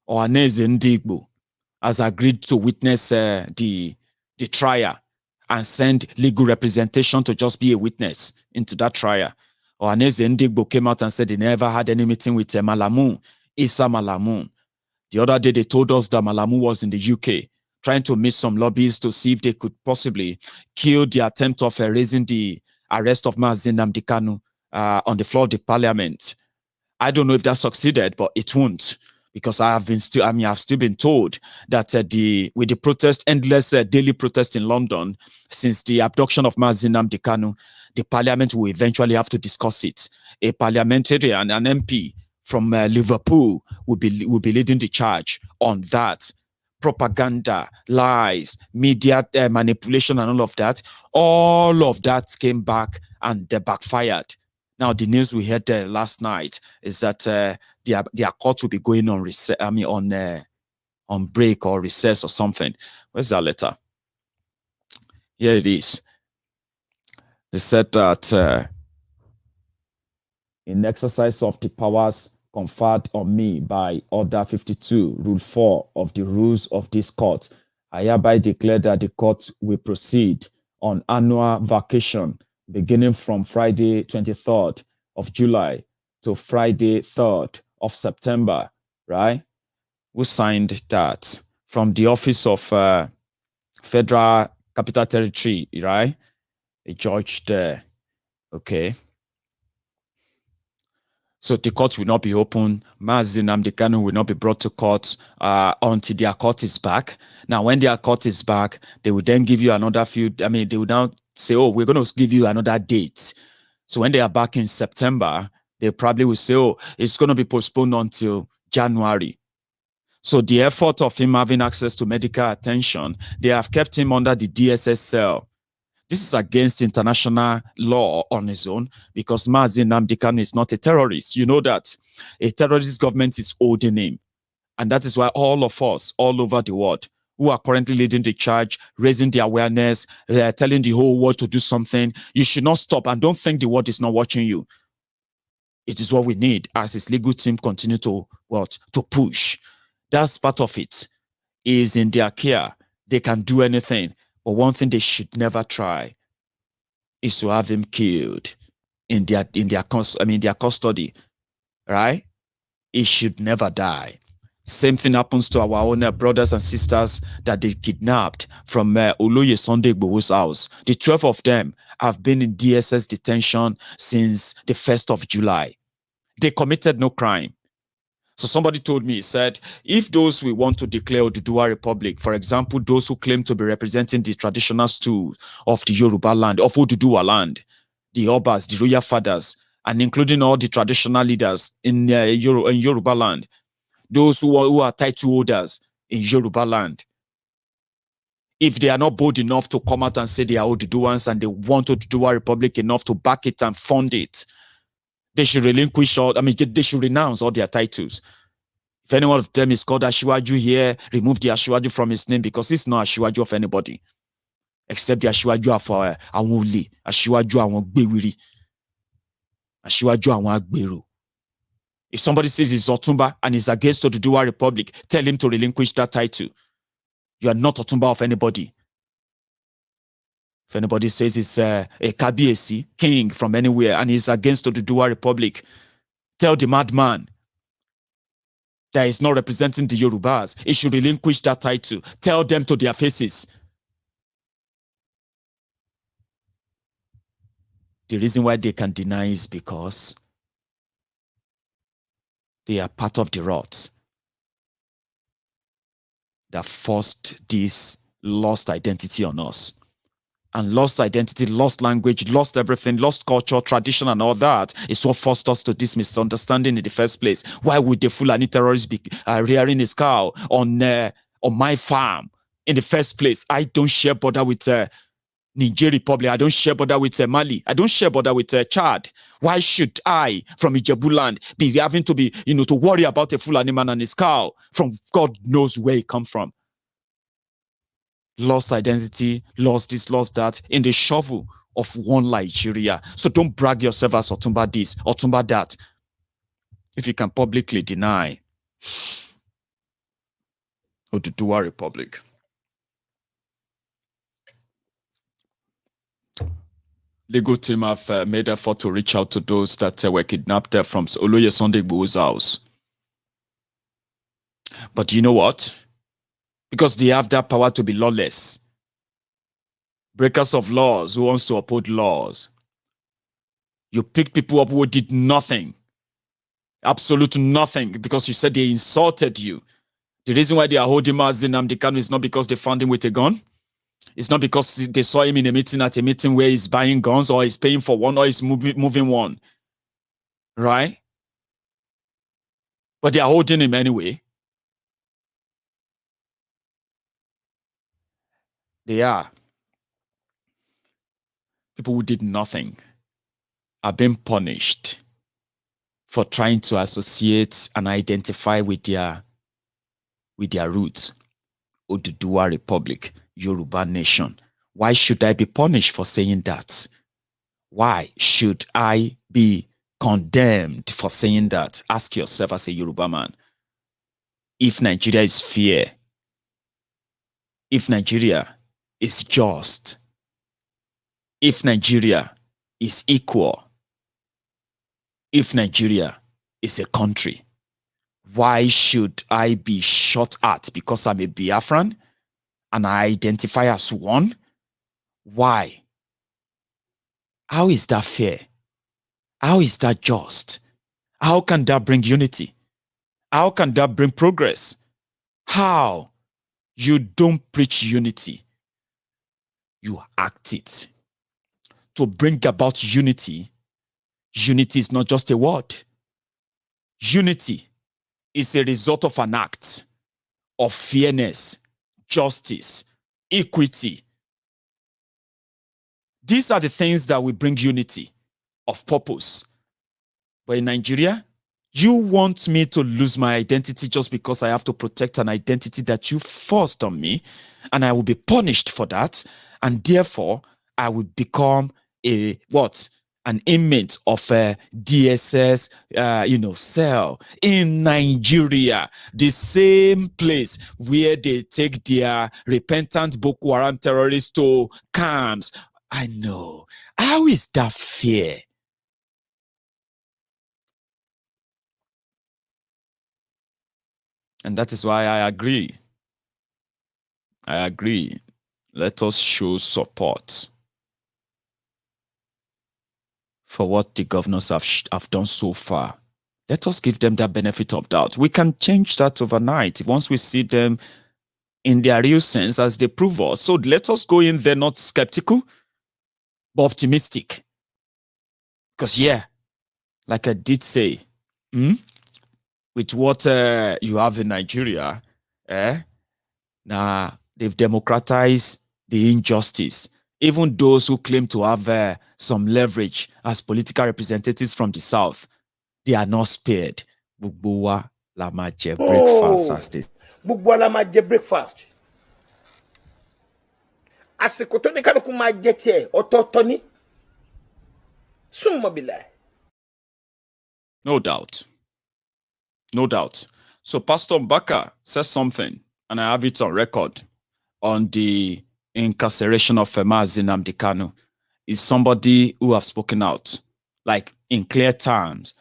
Ohaneze Ndigbo has agreed to witness the trial and send legal representation to just be a witness into that trial. Ohaneze Ndigbo came out and said they never had any meeting with Malamu, Issa Malamu. The other day, they told us that Malamu was in the UK trying to meet some lobbyists to see if they could possibly kill the attempt of raising the arrest of Mazi Nnamdi Kanu on the floor of the parliament. I don't know if that succeeded, but it won't, because I've still been told that with the protest, endless daily protest in London since the abduction of Mazi Nnamdi Kanu, the parliament will eventually have to discuss it. A parliamentarian, an MP from Liverpool will be leading the charge on that. Propaganda, lies, media manipulation and all of that came back and backfired. Now, the news we heard last night is that their court will be going on on break or recess or something. Where's that letter? Here it is. They said that in exercise of the powers conferred on me by Order 52, Rule 4 of the rules of this court, I hereby declare that the court will proceed on annual vacation beginning from Friday 23rd of July to Friday 3rd of September, right? Who signed that? From the Office of Federal Capital Territory, right? A judge there. Okay. So the court will not be open. Mazi Nnamdi Kanu will not be brought to court until their court is back. Now, when their court is back, they will then give you another few. I mean, they will now say, "Oh, we're going to give you another date." So when they are back in September, they probably will say, "Oh, it's going to be postponed until January." So the effort of him having access to medical attention, they have kept him under the DSS cell. This is against international law on his own because Mazi Nnamdi Kanu is not a terrorist. You know that. A terrorist government is holding him. And that is why all of us, all over the world, who are currently leading the charge, raising the awareness, telling the whole world to do something, you should not stop and don't think the world is not watching you. It is what we need as his legal team continue to what? To push. That's part of it. Is in their care. They can do anything. But one thing they should never try is to have him killed in their custody, right? He should never die. Same thing happens to our own brothers and sisters that they kidnapped from Ohaneze Ndigbo's house. The 12 of them have been in DSS detention since the 1st of July. They committed no crime. So somebody told me, he said, if those we want to declare Oduduwa Republic, for example, those who claim to be representing the traditional stools of the Yoruba land, of Oduduwa land, the Obas, the royal fathers, and including all the traditional leaders in Yoruba land, those who are title holders in Yoruba land, if they are not bold enough to come out and say they are Oduduwans and they want Oduduwa Republic enough to back it and fund it, they should relinquish all, they should renounce all their titles. If any one of them is called Ashiwaju here, remove the Ashiwaju from his name because he's not Ashiwaju of anybody. Except the Ashiwaju of Awuli, Ashiwaju Awon Gbewiri, Ashiwaju Awon Agberu. If somebody says he's Otumba and is against Oduduwa Republic, tell him to relinquish that title. You are not Otumba of anybody. If anybody says it's a Kabiesi, king from anywhere, and he's against the Oduduwa Republic, tell the madman that he's not representing the Yorubas. He should relinquish that title. Tell them to their faces. The reason why they can deny is because they are part of the rot that forced this lost identity on us. And lost identity, lost language, lost everything, lost culture, tradition, and all that is what forced us to this misunderstanding in the first place. Why would the Fulani terrorists be rearing his cow on my farm in the first place? I don't share border with Niger Republic. I don't share border with Mali. I don't share border with Chad. Why should I, from Ijebu land, be having to be, to worry about a Fulani man and his cow from God knows where he come from? Lost identity, lost this, lost that, in the shovel of one Nigeria. So don't brag yourself as Otumba this, Otumba that. If you can publicly deny Oduduwa Republic. Legal team have made effort to reach out to those that were kidnapped from Ohaneze Ndigbo's house. But you know what? Because they have that power to be lawless. Breakers of laws who wants to uphold laws. You pick people up who did nothing. Absolute nothing. Because you said they insulted you. The reason why they are holding Mazi Nnamdi Kanu is not because they found him with a gun. It's not because they saw him in a meeting where he's buying guns or he's paying for one or he's moving one. Right? But they are holding him anyway. They are. People who did nothing are being punished for trying to associate and identify with their roots. Oduduwa Republic, Yoruba nation. Why should I be punished for saying that? Why should I be condemned for saying that. Ask yourself as a Yoruba man, if Nigeria is fair, if Nigeria is just, if Nigeria is equal, if Nigeria is a country, why should I be shot at because I'm a Biafran and I identify as one? Why? How is that fair? How is that just? How can that bring unity? How can that bring progress? How? You don't preach unity. You act it. To bring about unity, unity is not just a word. Unity is a result of an act of fairness, justice, equity. These are the things that will bring unity of purpose. But in Nigeria, you want me to lose my identity just because I have to protect an identity that you forced on me, and I will be punished for that, and therefore I will become a what? An inmate of a DSS, cell in Nigeria, the same place where they take their repentant Boko Haram terrorists to camps. I know. How is that fair? And that is why I agree. I agree. Let us show support for what the governors have done so far. Let us give them that benefit of doubt. We can change that overnight once we see them in their real sense as they prove us. So let us go in there not skeptical, but optimistic. Because like I did say, with what you have in Nigeria, now they've democratized the injustice. Even those who claim to have some leverage as political representatives from the South, they are not spared. Bugbowa lamaje breakfast as they. Bugbowa lamaje breakfast. Asikotoni kaluku majete ototoni. Sumobile. No doubt. No doubt. So Pastor Mbaka says something, and I have it on record, on the incarceration of Mazi Nnamdi Kanu. Is somebody who have spoken out, like in clear terms,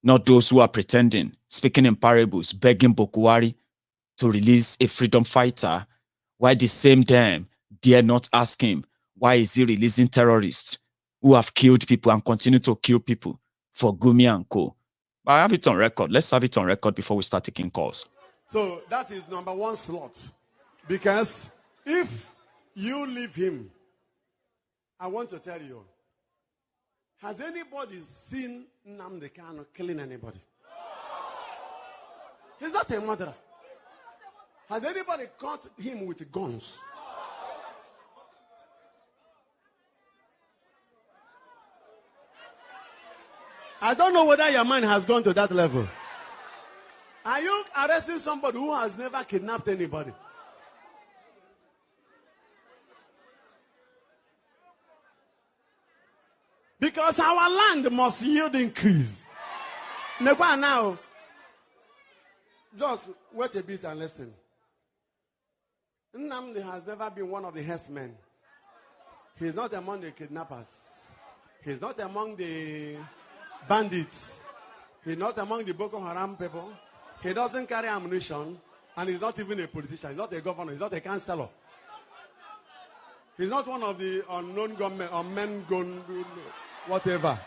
not those who are pretending, speaking in parables, begging Bokuwari to release a freedom fighter, while the same time dare not ask him, why is he releasing terrorists who have killed people and continue to kill people for Gumi and Co. But I have it on record. Let's have it on record before we start taking calls. So that is number one slot. Because if you leave him, I want to tell you, has anybody seen Nnamdi Kanu killing anybody? He's not a murderer. Has anybody caught him with guns? I don't know whether your mind has gone to that level. Are you arresting somebody who has never kidnapped anybody? Because our land must yield increase. Now, just wait a bit and listen. Nnamdi has never been one of the herdsmen. He's not among the kidnappers. He's not among the bandits. He's not among the Boko Haram people. He doesn't carry ammunition. And he's not even a politician. He's not a governor. He's not a councillor. He's not one of the unknown gunmen, unmen gun, whatever.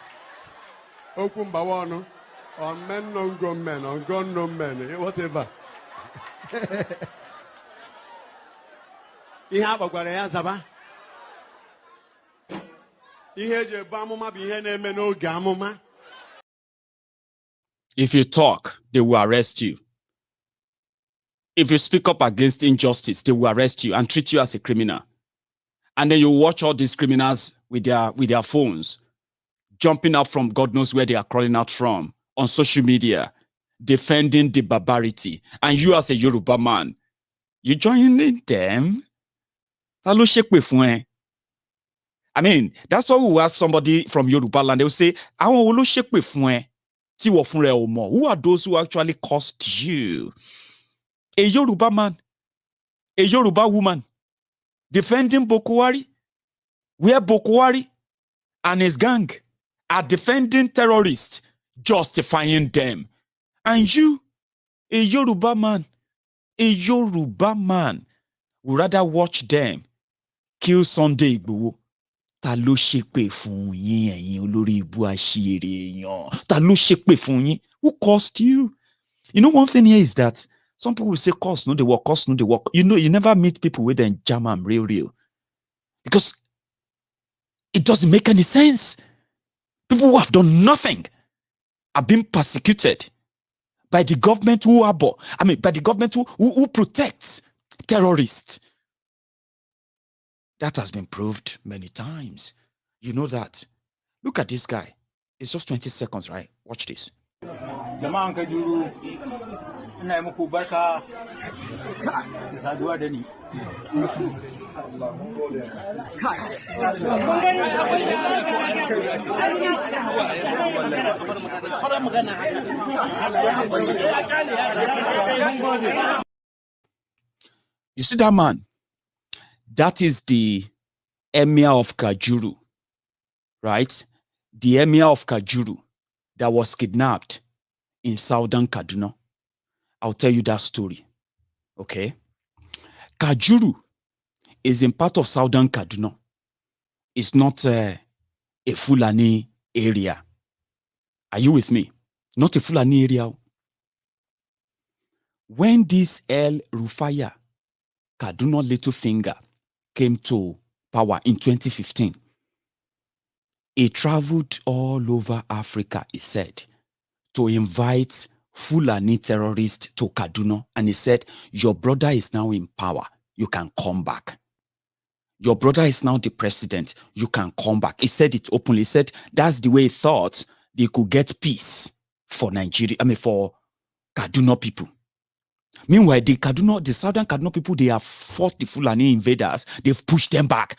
Okumbawano, unmen non gunmen, ungun non men, whatever. Ihe agbagwara ya zaba. Ihe eji ebu amụma bụ ihe na-eme n'oge amụma. If you talk, they will arrest you. If you speak up against injustice, they will arrest you and treat you as a criminal. And then you watch all these criminals with their phones, jumping out from God knows where they are crawling out from, on social media, defending the barbarity. And you as a Yoruba man, you joining them? I mean, that's why we will ask somebody from Yoruba land. They will say, who are those who actually caused you? A Yoruba man, a Yoruba woman, defending Bokwari, where Bokwari and his gang are defending terrorists, justifying them. And you, a Yoruba man, would rather watch them kill Sunday Igboho. Ta ló ṣépè fún yín ẹ̀yin olórí ibu àṣírí èèyàn? Ta ló ṣépè fún yín? Who caused you? You know, one thing here is that some people will say, cause no, they work, cause no, they work. You know, you never meet people with them jam am real. Because it doesn't make any sense. People who have done nothing are being persecuted by the government by the government who protects terrorists. That has been proved many times. You know that. Look at this guy. It's just 20 seconds, right? Watch this. Jama'an Kajuru, ina yi muku barka da saduwa da ni. You see that man? That is the Emir of Kajuru, right? The Emir of Kajuru that was kidnapped in Southern Kaduna. I'll tell you that story, okay? Kajuru is in part of Southern Kaduna. It's not a Fulani area. Are you with me? Not a Fulani area. When this Hell Rufire, Kaduna Littlefinger, came to power in 2015, he traveled all over Africa, he said, to invite Fulani terrorists to Kaduna. And he said, your brother is now in power. You can come back. Your brother is now the president. You can come back. He said it openly. He said that's the way he thought they could get peace for Nigeria, for Kaduna people. Meanwhile, the Southern Kaduna people, they have fought the Fulani invaders. They've pushed them back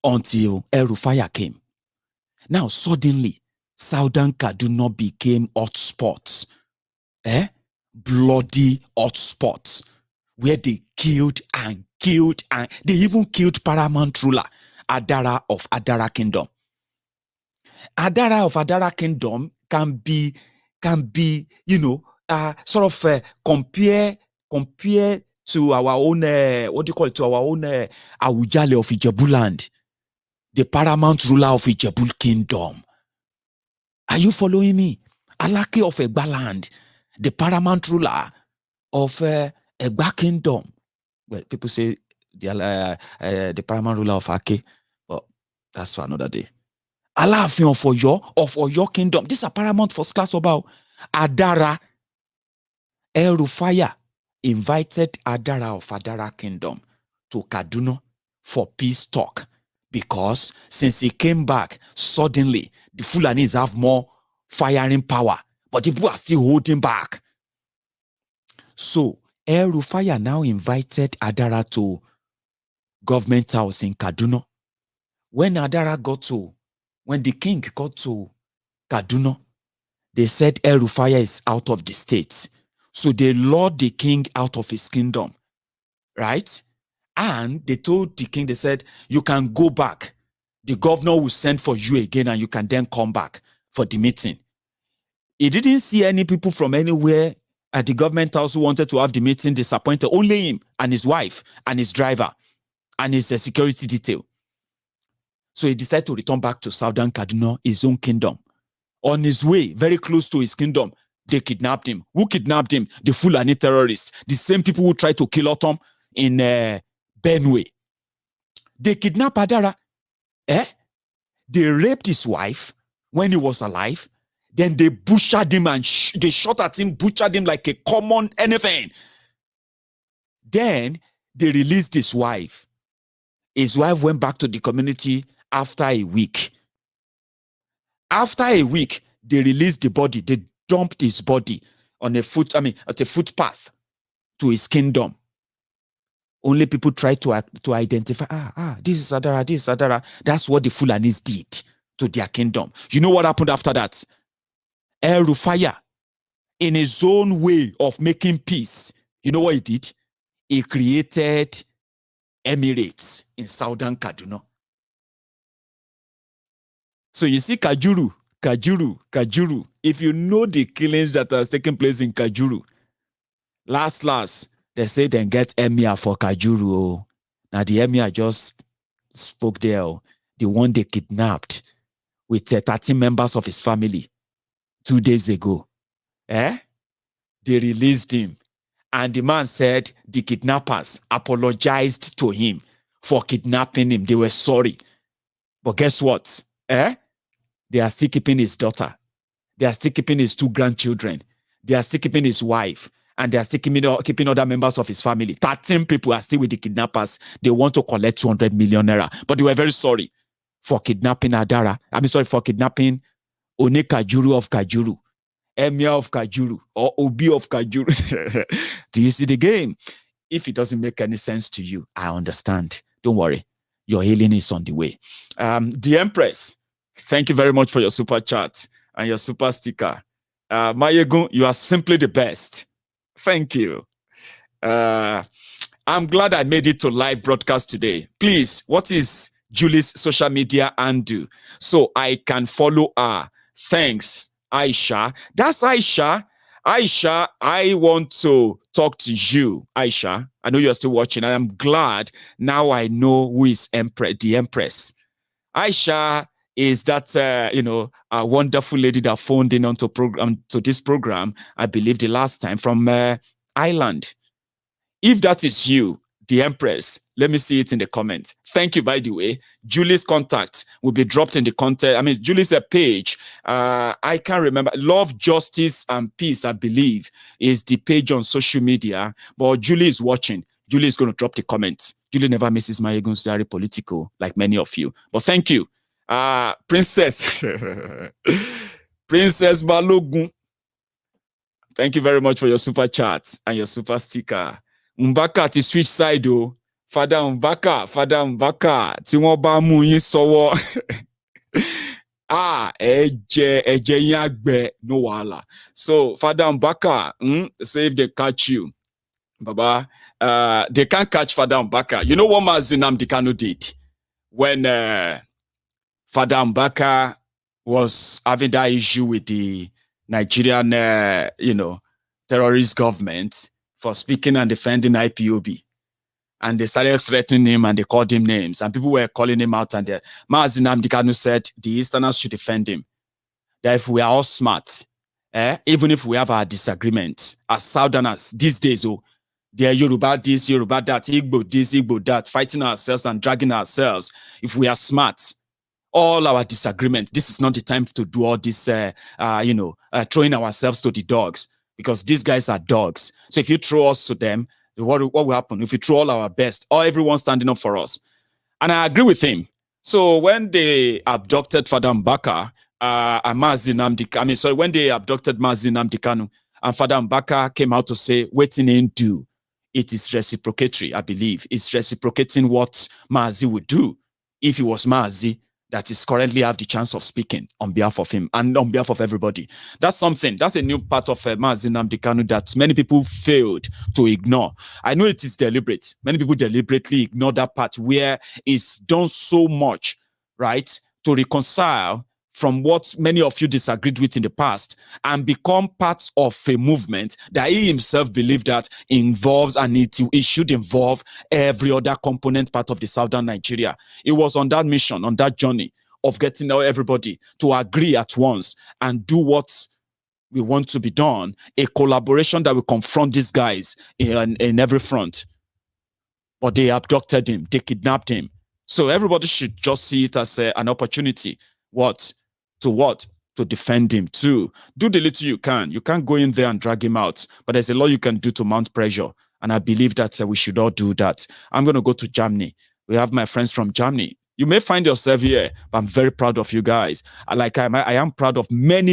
until Hell Rufire came. Now, suddenly, Southern Kaduna became hotspots. Bloody hotspots, where they killed, and they even killed paramount ruler, Adara of Adara Kingdom. Adara of Adara Kingdom can be, compare to our own, to our own Awujale of Ijebu land, the paramount ruler of Ijebu Kingdom. Are you following me? Alaki of Egba land, the paramount ruler of Egba Kingdom. Well, people say the paramount ruler of Ake, but that's for another day. Alaafin of Oyo Kingdom. These are paramount first class about Adara. Hell Rufire invited Adara of Adara Kingdom to Kaduna for peace talk, because since he came back, suddenly the Fulanis have more firing power, but the people are still holding back. So Hell Rufire now invited Adara to government house in Kaduna. When the king got to Kaduna, they said Hell Rufire is out of the state. So they lured the king out of his kingdom, right? And they told the king, they said, you can go back. The governor will send for you again and you can then come back for the meeting. He didn't see any people from anywhere at the government house who wanted to have the meeting. Disappointed. Only him and his wife and his driver and his security detail. So he decided to return back to Southern Kaduna, his own kingdom. On his way, very close to his kingdom, they kidnapped him. Who kidnapped him? The Fulani terrorists. The same people who tried to kill Autumn in Benue. They kidnapped Adara. They raped his wife when he was alive. Then they butchered him and they shot at him, butchered him like a common anything. Then they released his wife. His wife went back to the community after a week. After a week, they released the body. They dumped his body on at a footpath to his kingdom. only people try to identify, this is Adara, this is Adara. That's what the Fulanis did to their kingdom. You know what happened after that? Hell Rufire, in his own way of making peace, you know what he did? He created Emirates in Southern Kaduna. So you see Kajuru. If you know the killings that has taken place in Kajuru, last, they say then get Emir for Kajuru. Oh. Now the Emir just spoke there. Oh. The one they kidnapped with 13 members of his family 2 days ago. They released him. And the man said the kidnappers apologized to him for kidnapping him. They were sorry. But guess what? They are still keeping his daughter. They are still keeping his 2 grandchildren. They are still keeping his wife. And they are still keeping other members of his family. 13 people are still with the kidnappers. They want to collect 200 million naira. But they were very sorry for kidnapping Adara. For kidnapping Kajuru of Kajuru, Emir of Kajuru, or Obi of Kajuru. Do you see the game? If it doesn't make any sense to you, I understand. Don't worry. Your healing is on the way. The Empress, thank you very much for your super chat and your super sticker. Maiyegun, you are simply the best. Thank you. I'm glad I made it to live broadcast today. Please, what is Julie's social media handle so I can follow her? Thanks, Aisha. That's Aisha. Aisha, I want to talk to you, Aisha. I know you're still watching, and I'm glad now I know who is the Empress. Aisha is that, a wonderful lady that phoned in onto this program, I believe the last time, from Ireland. If that is you, the Empress, let me see it in the comment. Thank you, by the way. Julie's contact will be dropped in the content. Julie's page. I can't remember. Love, Justice, and Peace, I believe, is the page on social media. But Julie is watching. Julie is going to drop the comments. Julie never misses Maiyegun's Diary Politico, like many of you. But thank you. Princess. Princess Balogun. Thank you very much for your super chat and your super sticker. Mbaka ti switch side o. Father Mbaka. Tí wọ́n bá mú yín sọ́wọ́. Ẹ̀jẹ̀ yín àgbẹ̀, no wahala. So, Father Mbaka, say if they catch you, Baba, they can't catch Father Mbaka. You know what Mazi Nnamdi Kanu did? When Father Mbaka was having that issue with the Nigerian, terrorist government for speaking and defending IPOB. And they started threatening him and they called him names. And people were calling him out. And Mazi Nnamdi Kanu said the Easterners should defend him. That if we are all smart, even if we have our disagreements, as Southerners these days, they are Yoruba this, Yoruba that, Igbo this, Igbo that, fighting ourselves and dragging ourselves. If we are smart, all our disagreement, this is not the time to do all this, throwing ourselves to the dogs, because these guys are dogs. So if you throw us to them, what will happen? If you throw all our best, or everyone standing up for us. And I agree with him. So when they abducted Father Mbaka, when they abducted Mazi Nnamdi Kanu, and Father Mbaka came out to say, waiting in do. It is reciprocatory, I believe. It's reciprocating what Mazi would do if he was Mazi that is currently have the chance of speaking on behalf of him and on behalf of everybody. That's something. That's a new part of Mazi Nnamdi Kanu that many people failed to ignore. I know it is deliberate. Many people deliberately ignore that part where it's done so much, right, to reconcile from what many of you disagreed with in the past and become part of a movement that he himself believed that involves and it should involve every other component part of the Southern Nigeria. It was on that mission, on that journey of getting everybody to agree at once and do what we want to be done, a collaboration that will confront these guys in every front. But they abducted him, they kidnapped him. So everybody should just see it as an opportunity. To defend him too. Do the little you can. You can't go in there and drag him out, but there's a lot you can do to mount pressure. And I believe that we should all do that. I'm going to go to Germany. We have my friends from Germany. You may find yourself here, but I'm very proud of you guys. I am proud of many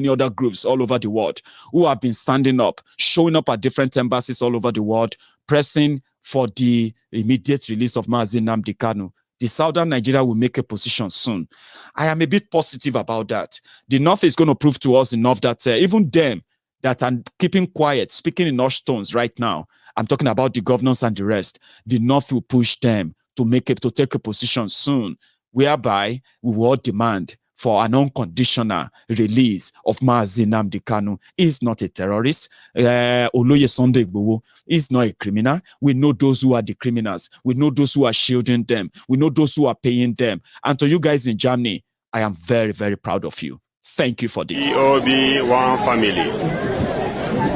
other groups all over the world who have been standing up, showing up at different embassies all over the world, pressing for the immediate release of Mazi Nnamdi Kanu. The Southern Nigeria will make a position soon. I am a bit positive about that. The North is going to prove to us enough that even them that are keeping quiet, speaking in hushed tones right now, I'm talking about the governors and the rest, the North will push them to take a position soon, whereby we will all demand for an unconditional release of Mazi Nnamdi Kanu. He is not a terrorist. Ohaneze Ndigbo is not a criminal. We know those who are the criminals. We know those who are shielding them. We know those who are paying them. And to you guys in Germany, I am very, very proud of you. Thank you for this. IPOB one family.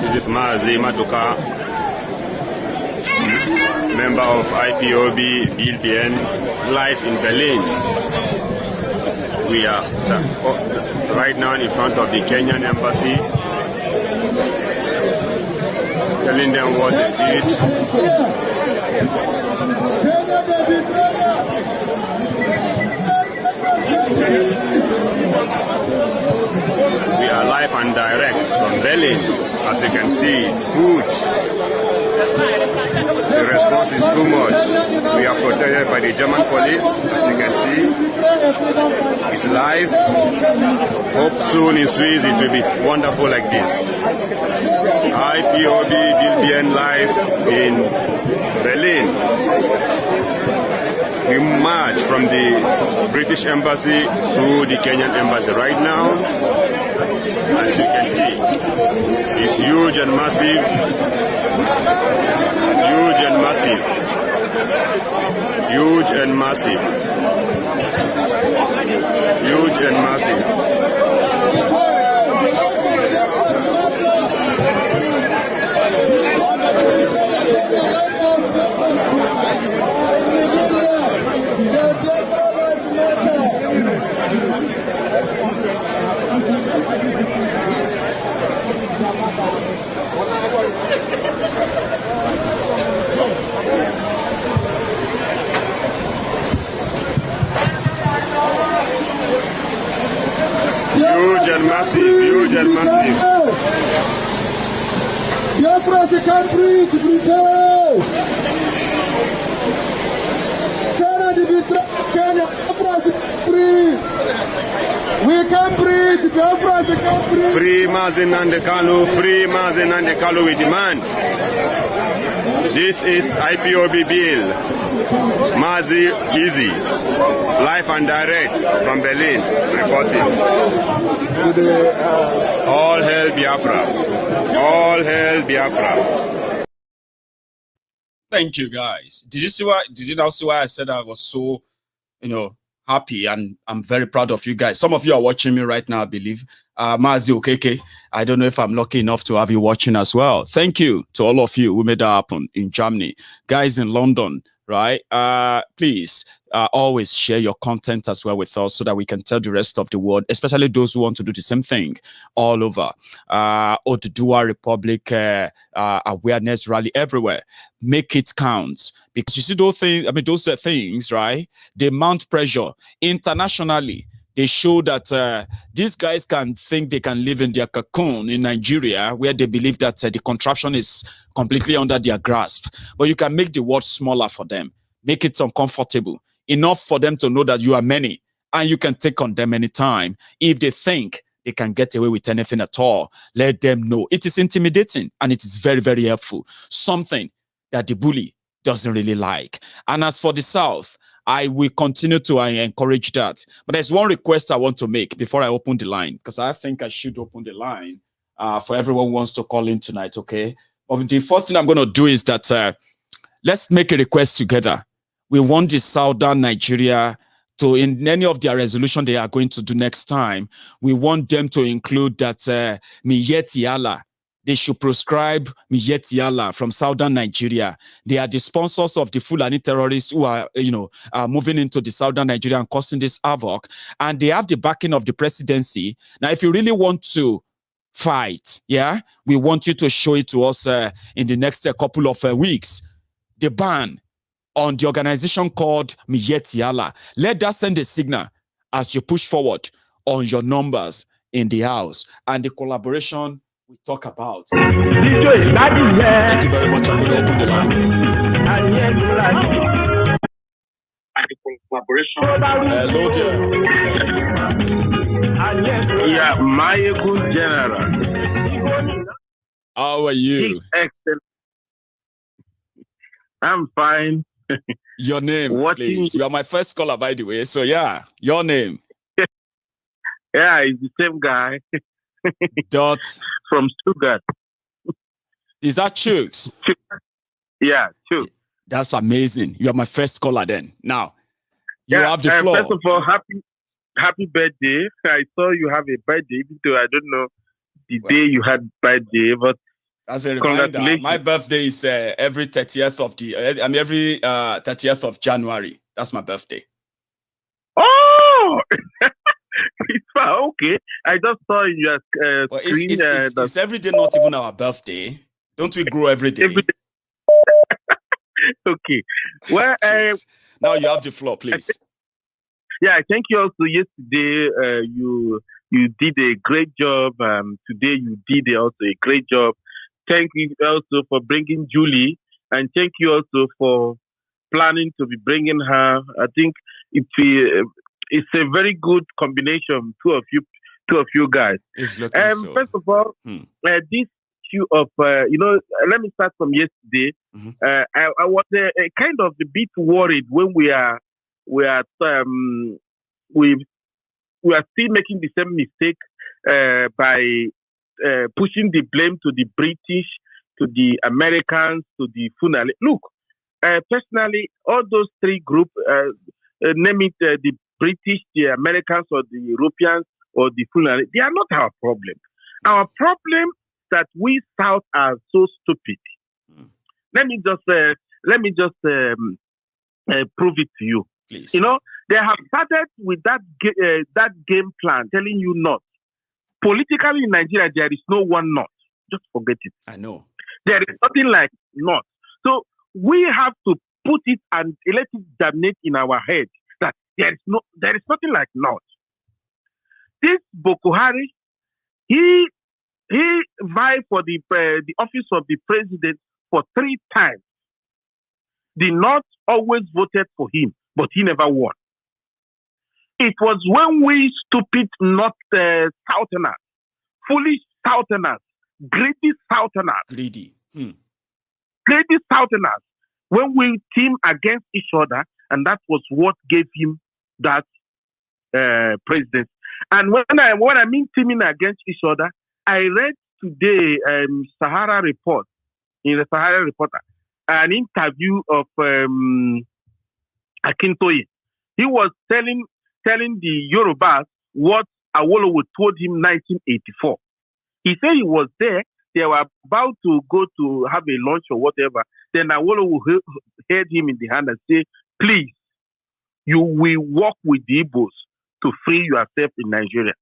This is Mazi Maduka, member of IPOB BLPN, live in Berlin. We are right now in front of the Kenyan embassy, telling them what they did. We are live and direct from Berlin. As you can see, it's huge. The response is too much. We are protected by the German police, as you can see. It's live. Hope soon in Swiss it will be wonderful like this. IPOB BLPN live in Berlin. We march from the British embassy to the Kenyan embassy right now. As you can see, it's huge and massive. Huge and massive. Huge and massive. Huge and massive. Huge and massive, huge and massive. Biafra can't breathe, Britain! Sarah the Kenya, Biafra breathe! We can breathe, Biafra can't breathe! Free Mazi Nnamdi Kanu, free Mazi Nnamdi Kanu, we demand. This is IPOB bill. Mazi easy. Live and direct from Berlin, reporting. All hail Biafra. All hail Biafra. Thank you, guys. Did you now see why I said I was so, happy, and I'm very proud of you guys. Some of you are watching me right now, I believe. Mazi Okeke, I don't know if I'm lucky enough to have you watching as well. Thank you to all of you who made that happen in Germany. Guys in London, right? Please always share your content as well with us so that we can tell the rest of the world, especially those who want to do the same thing all over. Oduduwa Republic awareness rally everywhere. Make it count, because you see those things. I mean, those things, right? They mount pressure internationally. They show that these guys can think they can live in their cocoon in Nigeria, where they believe that the contraption is completely under their grasp. But you can make the world smaller for them, make it uncomfortable, enough for them to know that you are many, and you can take on them anytime. If they think they can get away with anything at all, let them know. It is intimidating, and it is very, very helpful. Something that the bully doesn't really like. And as for the South, I will continue to encourage that. But there's one request I want to make before I open the line, because I think I should open the line for everyone who wants to call in tonight, okay? But the first thing I'm going to do is that let's make a request together. We want the Southern Nigeria to, in any of their resolution they are going to do next time, we want them to include that Miyetti Allah. They should proscribe Miyetti Allah from Southern Nigeria. They are the sponsors of the Fulani terrorists who are, moving into the Southern Nigeria and causing this havoc. And they have the backing of the presidency. Now, if you really want to fight, yeah, we want you to show it to us in the next couple of weeks. The ban on the organization called Miyetti Allah. Let that send a signal as you push forward on your numbers in the house and the collaboration we talk about. Thank you very much. I'm going to open the line. Hello there. Yeah, Maiyegun General. How are you? Excellent. I'm fine. Your name, please. You are my first caller, by the way. So yeah, your name. Yeah, it's the same guy. Dot from Stuttgart. Is that Chooks? Yeah, Chooks. That's amazing. You are my first caller then. Now, you have the floor. First of all, happy birthday. I saw you have a birthday, even though I don't know the day you had birthday, but as a reminder, my birthday is every 30th of every 30th of January. That's my birthday. Oh, okay. I just saw in your screen. It's every day, not even our birthday. Don't we grow every day? Every day. Okay. Well, now you have the floor, please. Yeah, thank you also. Yesterday, you did a great job. Today, you did also a great job. Thank you also for bringing Julie, and thank you also for planning to be bringing her. I think it's a very good combination. Two of you guys. It's looking so. First of all, this issue of let me start from yesterday. Mm-hmm. I was kind of a bit worried when we are still making the same mistake by pushing the blame to the British, to the Americans, to the Fulani. Look, personally, all those three groups, name it the British, the Americans, or the Europeans, or the Fulani, they are not our problem. Our problem is that we South are so stupid. Let me just prove it to you. Please. You know, they have started with that game plan, telling you not. Politically in Nigeria, there is no one not. Just forget it. I know. There is nothing like not. So we have to put it and let it damnate in our head that there is nothing like not. This Boko Haram, he vied for the office of the president for 3 times. The North always voted for him, but he never won. It was when we stupid North Southerners, foolish Southerners, greedy Southerners, greedy Southerners, when we team against each other, and that was what gave him that presidency. And when I mean teaming against each other, I read today Sahara Report, in the Sahara Reporter, an interview of Akintoye. He was telling the Yorubas what Awolowo told him in 1984. He said he was there. They were about to go to have a lunch or whatever. Then Awolowo held him in the hand and said, "Please, you will work with the Igbos to free yourself in Nigeria."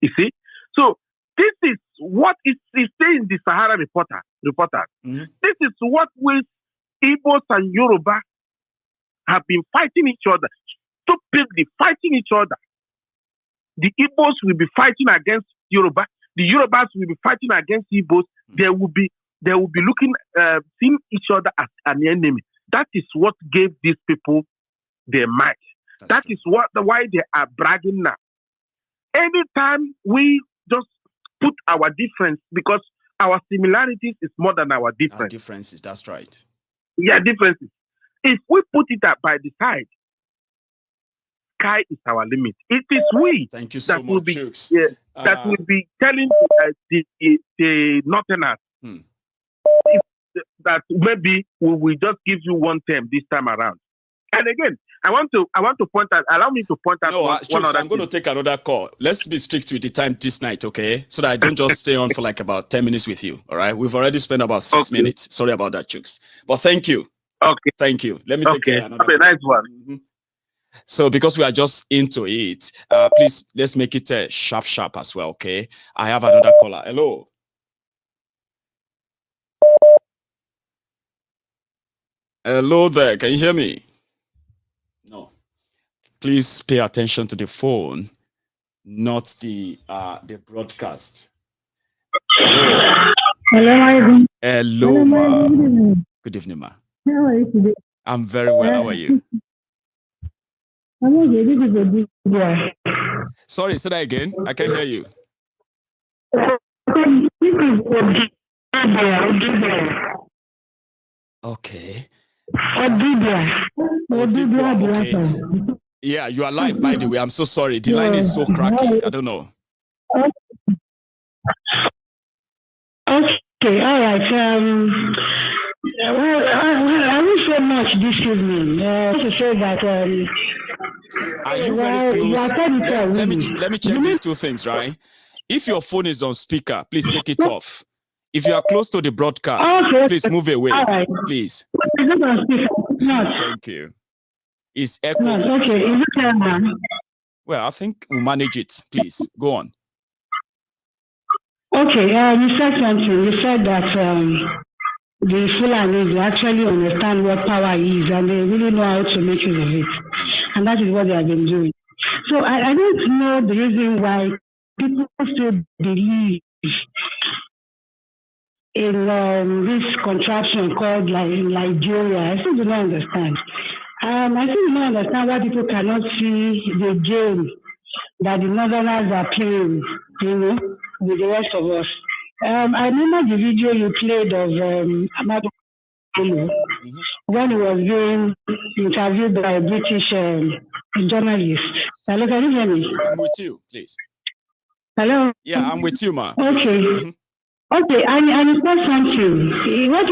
You see? So this is what is saying the Sahara Reporter. Mm-hmm. This is what we Igbos and Yoruba have been fighting each other, stupidly fighting each other. The Igbos will be fighting against Yoruba. The Yorubas will be fighting against Igbos. They will be looking, seeing each other as an enemy. That is what gave these people their might. That is why they are bragging now. Anytime we just put our difference, because our similarities is more than our difference. Our differences, that's right. Yeah, differences. If we put it up by the side, sky is our limit. It is we Thank you so that will much, be that will be telling the Northerners that maybe we will just give you one term this time around. And again, I want to point out. Allow me to point out one other. I'm going to take another call. Let's be strict with the time this night, okay? So that I don't just stay on for like about 10 minutes with you. All right? We've already spent about 6 minutes. Sorry about that, Chooks. But thank you. Okay. Thank you. Let me take another. Okay, nice one. Mm-hmm. So because we are just into it, please let's make it sharp as well, okay? I have another caller. Hello. Hello there. Can you hear me? No. Please pay attention to the phone, not the broadcast. Hello. Hello, Hello, ma. Good evening, ma. How are you today? I'm very well. How are you? I'm okay. This is a big boy. Sorry, say that again. I can't hear you. Okay. Okay. Yeah, you are live, by the way. I'm so sorry. The line is so cracky. I don't know. Okay, all right. Well, I will say much this evening. To say that. Are you very close? Let me check these two things, right? If your phone is on speaker, please take it off. If you are close to the broadcast, please move away, please. Thank you. It's echoing. Okay, is it well, I think we'll manage it. Please, go on. Okay, you said something. You said that the Fulani actually understand what power is and they really know how to make use of it. And that is what they have been doing. So I don't know the reason why people still believe in this contraption called Nigeria. I still do not understand. I still do not understand why people cannot see the game that the Northerners are playing, with the rest of us. I remember the video you played of Amado when he was being interviewed by a British journalist. Hello, can you hear me? I'm with you, please. Hello? Yeah, I'm with you, ma. Okay. Okay, and it's not something. What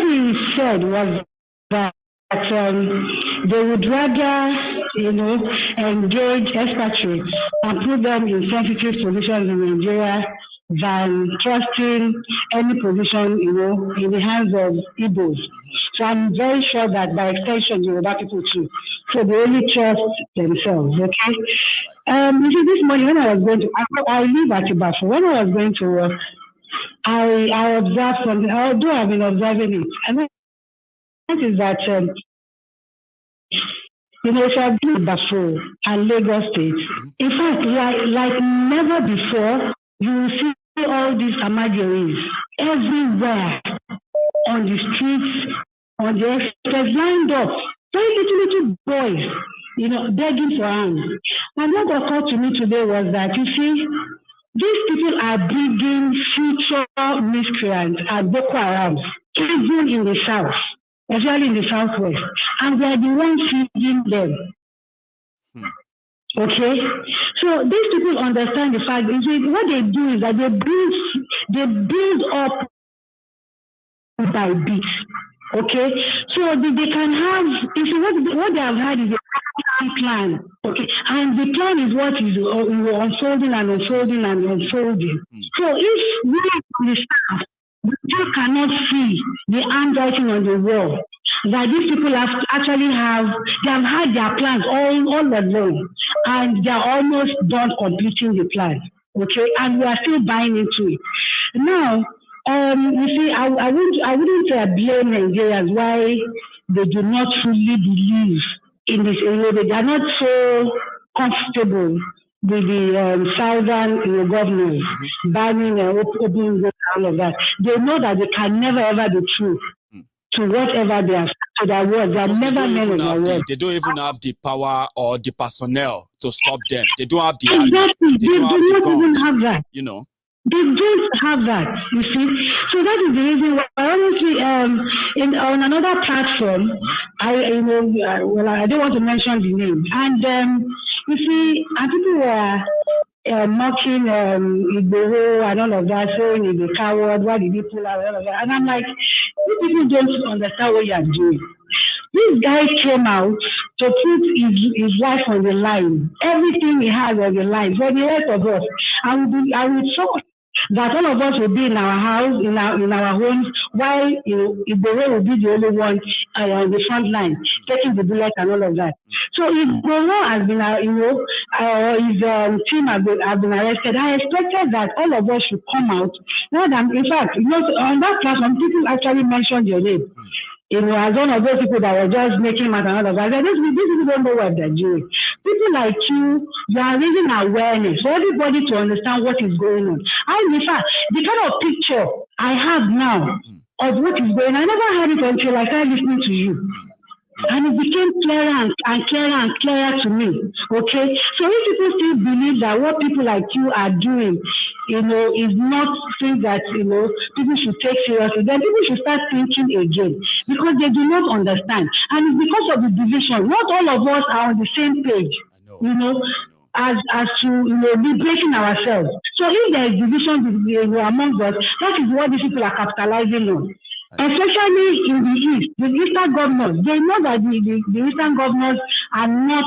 he said was that they would rather, engage expatriates and put them in sensitive positions in Nigeria than trusting any position, in the hands of Igbos. So I'm very sure that by extension, Yoruba people too. So they only trust themselves, okay? You see, this morning when I was going to, I live at Ibafu. When I was going to work, I observed something, although I've been observing it. And that is that, if I've been Ibafu and Lagos State, in fact, like never before, you will see all these amajoris everywhere on the streets, on the express, lined up. Very little boys, begging for hands. And what occurred to me today was that, you see, these people are bringing future miscreants and Boko Haram, even in the south, especially in the southwest, and they are the ones feeding them. Okay, so these people understand the fact that what they do is that they build up by bit. Okay, so they can have, what they have had is a plan. Okay, and the plan is what is unfolding and unfolding and unfolding. So if we the staff, we still cannot see the handwriting on the wall that these people have had their plans all along, and they are almost done completing the plan. Okay, and we are still buying into it. Now, you see, I wouldn't blame Nigerians why they do not fully believe in this area. They are not so comfortable with the southern governors banning open all of that. They know that they can never ever be true to whatever they are. To their words, they are never men of their words. They don't even have the power or the personnel to stop them. They don't have the army. They don't have the guns. Even have that. You know. They don't have that, you see. So that is the reason why, honestly, on another platform, I don't want to mention the name. And you see, and people were mocking Igbo and all of that, saying he's a coward, why did he pull out, all of that. And I'm like, you people don't understand what you are doing. This guy came out to put his life on the line. Everything he has on the line for the rest of us. I would show that all of us will be in our house, in our homes, while Igbo will be the only one on the front line, taking the bullets and all of that. So Igbo has been, his team has been arrested. I expected that all of us should come out. In fact, on that platform, people actually mentioned your name. As one of those people that were just making matter out of that. These people don't know what they're doing. People like you are raising awareness for everybody to understand what is going on. In fact, the kind of picture I have now of what is going on. I never heard it until I started listening to you. And it became clearer and clearer to me. Okay? So if people still believe that what people like you are doing, is not things that, people should take seriously, then people should start thinking again because they do not understand. And it's because of the division. Not all of us are on the same page, as to be breaking ourselves. So if there is division among us, that is what these people are capitalizing on. Especially in the East, the Eastern governors, they know that the Eastern governors are not,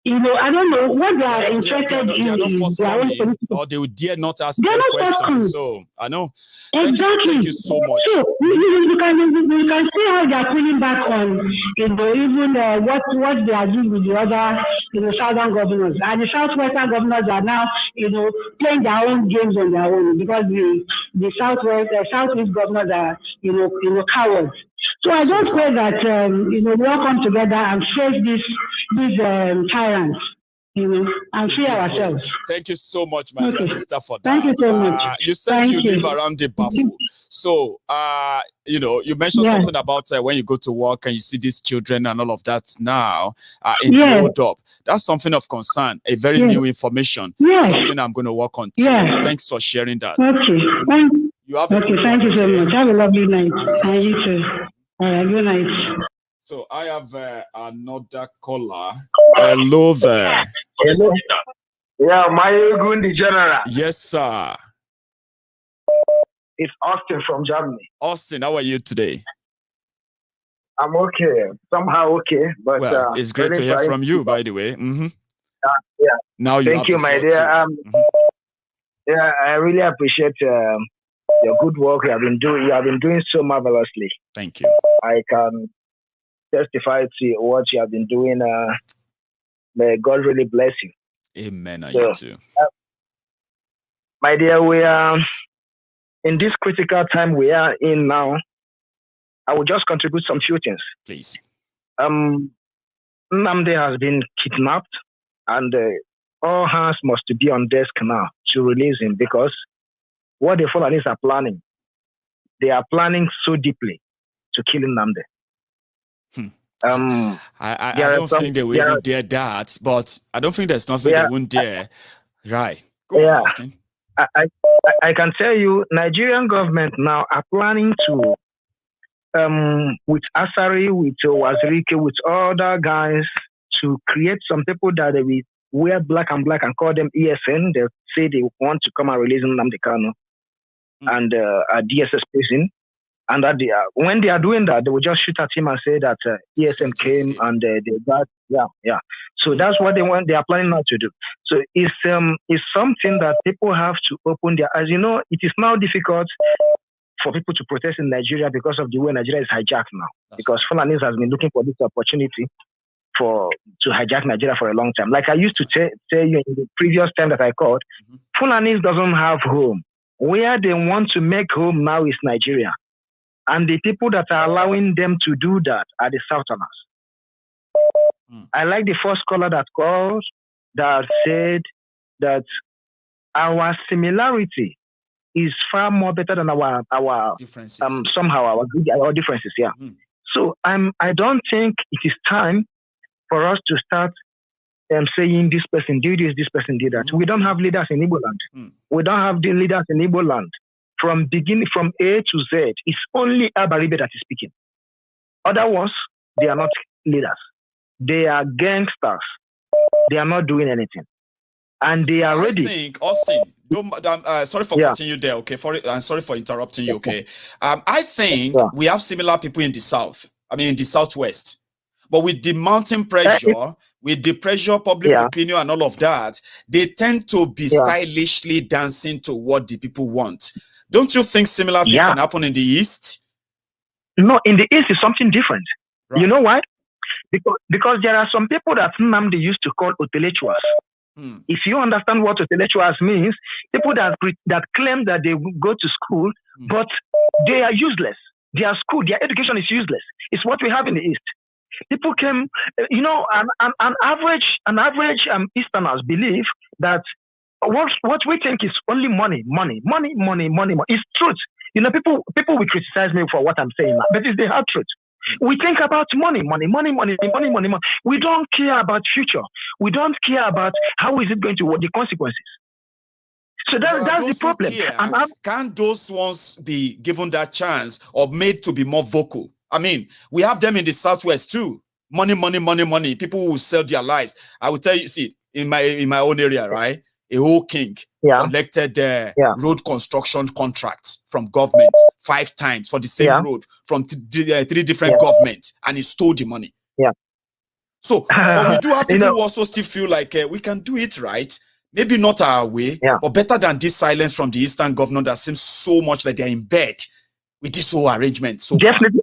I don't know what they are interested in. They are not forthcoming, or they would dare not ask their questions. So I know. Exactly. Thank you so much. So you can see how they are pulling back on, even what they are doing with the other, Southern governors, and the Southwestern governors are now, playing their own games on their own because the Southeast governors are, cowards. So I just pray that we all come together and face these tyrants, and free ourselves. Thank you so much, my dear sister, for that. Thank you so much. You said you live around the Bafu. So, you mentioned something about when you go to work and you see these children and all of that now in the hold up. That's something of concern, a very new information, something I'm going to work on too. Thanks for sharing that. Okay. Thank you so much. Have a lovely night. And you too. All right, good night. So I have another caller. Hello there. Hello. Yeah, Maiyegun General. Yes, sir. It's Austin from Germany. Austin, how are you today? I'm okay. Somehow okay, but it's great to hear from you, by the way. Yeah. Now you. Thank you, my dear. Yeah, I really appreciate your good work you have been doing. You have been doing so marvelously. Thank you. I can testify to what you have been doing. May God really bless you. Amen. You too. My dear, we are in this critical time we are in now. I will just contribute some few things. Please. Nnamdi has been kidnapped, and all hands must be on desk now to release him, because what the Fulani are planning, they are planning so deeply to kill Nnamdi. I don't think they will even dare that, but I don't think there's nothing they won't dare. Right. Go on, Austin. I can tell you, Nigerian government now are planning to, with Asari, with Wazirike, with other guys, to create some people that they will wear black and call them ESN. They say they want to come and release Nnamdi Kanu and a DSS prison. And that when they are doing that, they will just shoot at him and say that ESN came and they got, So that's what they want. They are planning now to do. So it's something that people have to open their eyes. It is now difficult for people to protest in Nigeria because of the way Nigeria is hijacked now. Because Fulani has been looking for this opportunity to hijack Nigeria for a long time. Like I used to tell you in the previous time that I called, Fulani doesn't have home. Where they want to make home now is Nigeria. And the people that are allowing them to do that are the Southerners. I like the first caller that called that said that our similarity is far more better than our differences. Somehow our differences. Yeah. So I don't think it is time for us to start saying this person did this, this person did that. We don't have leaders in Igbo land. We don't have the leaders in Igbo land. From beginning, from A to Z, it's only Abaribe that is speaking. Other ones, they are not leaders. They are gangsters. They are not doing anything. And they are ready. I think, Austin, sorry for cutting you there, okay? I'm sorry for interrupting you, okay? I think we have similar people in the South. I mean, in the Southwest. But with the mountain pressure, with the pressure, public opinion, and all of that, they tend to be stylishly dancing to what the people want. Don't you think similar thing can happen in the East? No, in the East is something different. Right. You know why? Because there are some people that Nnamdi used to call intellectuals. If you understand what intellectuals means, people that claim that they go to school, but they are useless. Their education is useless. It's what we have in the East. People came, an average Easterners believe that what we think is only money. It's truth. You know, people will criticize me for what I'm saying, but it's the hard truth. We think about money. We don't care about future. We don't care about how is it going to work, the consequences. So that's the problem. Can't those ones be given that chance or made to be more vocal? I mean, we have them in the Southwest too. Money. People who sell their lives. I will tell you, see, in my own area, right? A whole king collected road construction contracts from government 5 times for the same road from 3 different governments, and he stole the money. Yeah. So, but we do have people who also still feel like we can do it right. Maybe not our way, but better than this silence from the Eastern governor that seems so much like they're in bed with this whole arrangement. So definitely,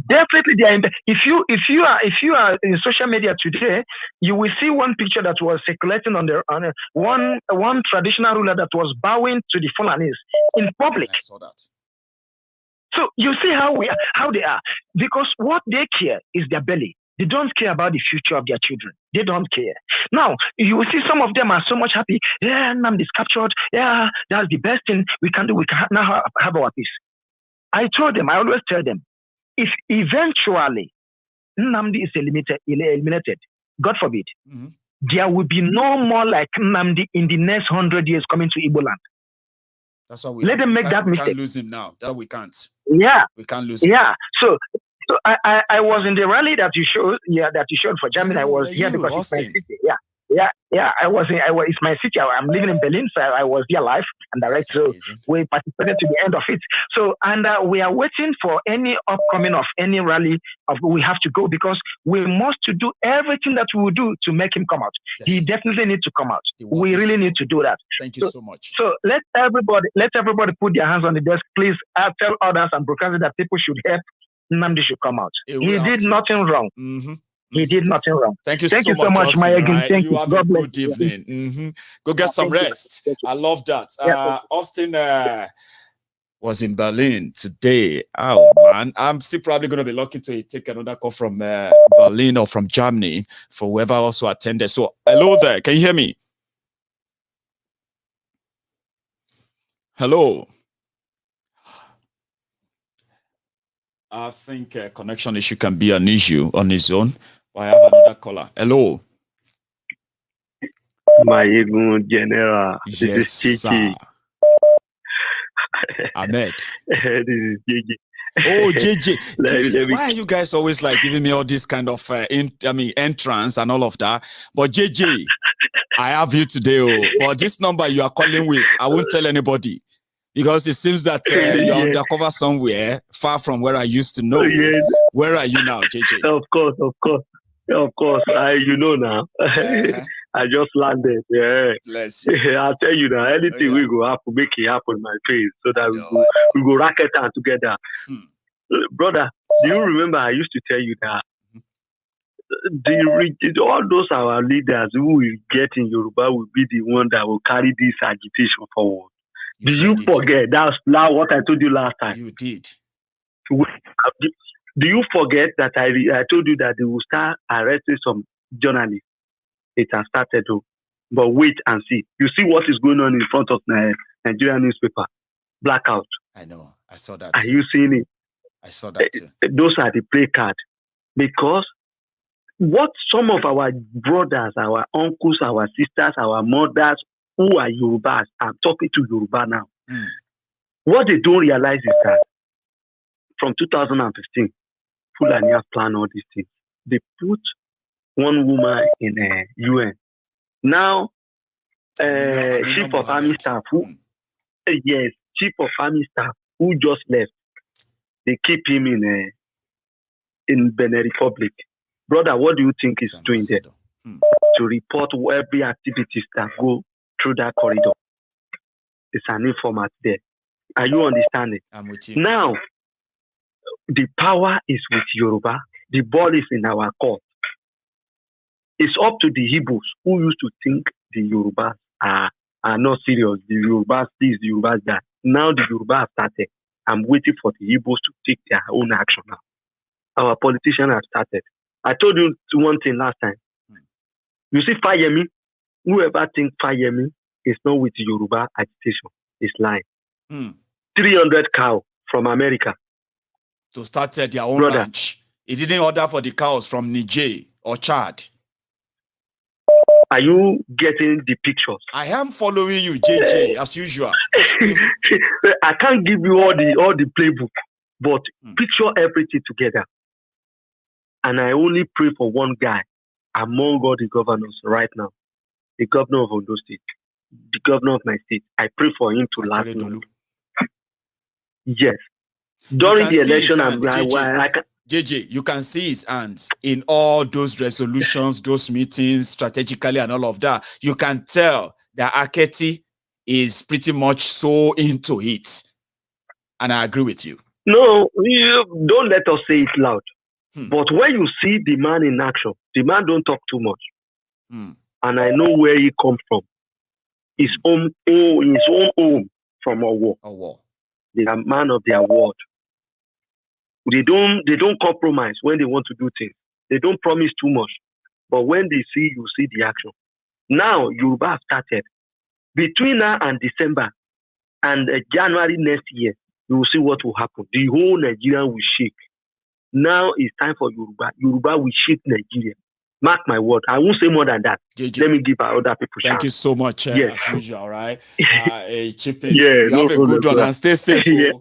they are in bed. If you are in social media today, you will see one picture that was circulating on one traditional ruler that was bowing to the Fulanis in public. I saw that. So you see how they are, because what they care is their belly. They don't care about the future of their children. They don't care. Now, you will see some of them are so much happy. Yeah, Nnamdi is captured. Yeah, that's the best thing we can do. We can now have our peace. I always tell them, if eventually Nnamdi is eliminated, God forbid, there will be no more like Nnamdi in the next 100 years coming to Igbo land. That's what we let them make that mistake. We can't lose him now. That we can't. Yeah. We can't lose him. Yeah. So I was in the rally that you showed for Germany. I was here because it's my city. Yeah. It's my city. I'm living in Berlin, so I was there live and direct. So we participated to the end of it. So we are waiting for any upcoming of any rally we have to go, because we must to do everything that we will do to make him come out. Yes. He definitely needs to come out. We really need to do that. Thank you so much. So let everybody put their hands on the desk, please. Tell others and broadcast that people should help. Nnamdi should come out. He did nothing wrong. He did nothing wrong. Thank you so much, Austin, Maiyegun. Thank you. Have a good evening. Go get some rest. I love that. Austin was in Berlin today. Oh man, I'm still probably going to be lucky to take another call from Berlin or from Germany for whoever also attended. So hello there. Can you hear me? Hello. I think connection issue can be an issue on its own. I have another caller. Hello. Maiyegun General. Yes, this is sir. Ahmed. This is JJ. Oh, JJ. Why are you guys always like giving me all this kind of entrance and all of that? But JJ, I have you today. But this number you are calling with, I won't tell anybody. Because it seems that you're undercover somewhere far from where I used to know. Yes. Where are you now, JJ? Of course. You know now. I just landed. Yeah. Bless you. I'll tell you now. Anything we go happen, make it happen in my face, so that we go racket out together. Brother, do you remember I used to tell you that all those our leaders who will get in Yoruba will be the one that will carry this agitation forward? Did you forget? That's what I told you last time. You did. Do you forget that I told you that they will start arresting some journalists? It has started, but wait and see. You see what is going on in front of Nigerian newspaper? Blackout. I know. I saw that. Are you seeing it? I saw that too. Those are the play cards. Because what some of our brothers, our uncles, our sisters, our mothers, who are Yorubas, I'm talking to Yoruba now. What they don't realize is that from 2015, Fulani have planned all these things. They put one woman in UN. Now, Chief of Army Staff, Chief of Army Staff, who just left, they keep him in Benin Republic. Brother, what do you think he's doing there? To report every activities that go through that corridor. It's an informant there. Are you understanding? I'm with you. Now, the power is with Yoruba. The ball is in our court. It's up to the Igbos who used to think the Yorubas are not serious. The Yorubas this, the Yorubas that. Now the Yoruba have started. I'm waiting for the Igbos to take their own action now. Our politicians have started. I told you one thing last time. You see, Fayemi, whoever thinks Fayemi is not with Yoruba agitation is lying. 300 cow from America to start their own Brother. ranch. He didn't order for the cows from Niger or Chad. Are you getting the pictures? I am following you, JJ, as usual. I can't give you all the playbook, but picture everything together. And I only pray for one guy among all the governors right now, the governor of Ondo State, the governor of my state. I pray for him to last long. Yes. During the election, JJ, you can see his hands in all those resolutions, those meetings, strategically and all of that. You can tell that Aketi is pretty much so into it. And I agree with you. No, don't let us say it loud. But when you see the man in action, the man don't talk too much. And I know where he comes from. His own home from Owo. They are man of their word. They don't compromise when they want to do things. They don't promise too much. But when they see, you see the action. Now, Yoruba have started. Between now and December and January next year, you will see what will happen. The whole Nigeria will shake. Now it's time for Yoruba. Yoruba will shake Nigeria. Mark my word. I won't say more than that. JJ, let me give other people Thank chance. you so much, Yes. as usual, right? Chipping. Yeah, you no have a problem, good one sir. and stay safe. Yeah.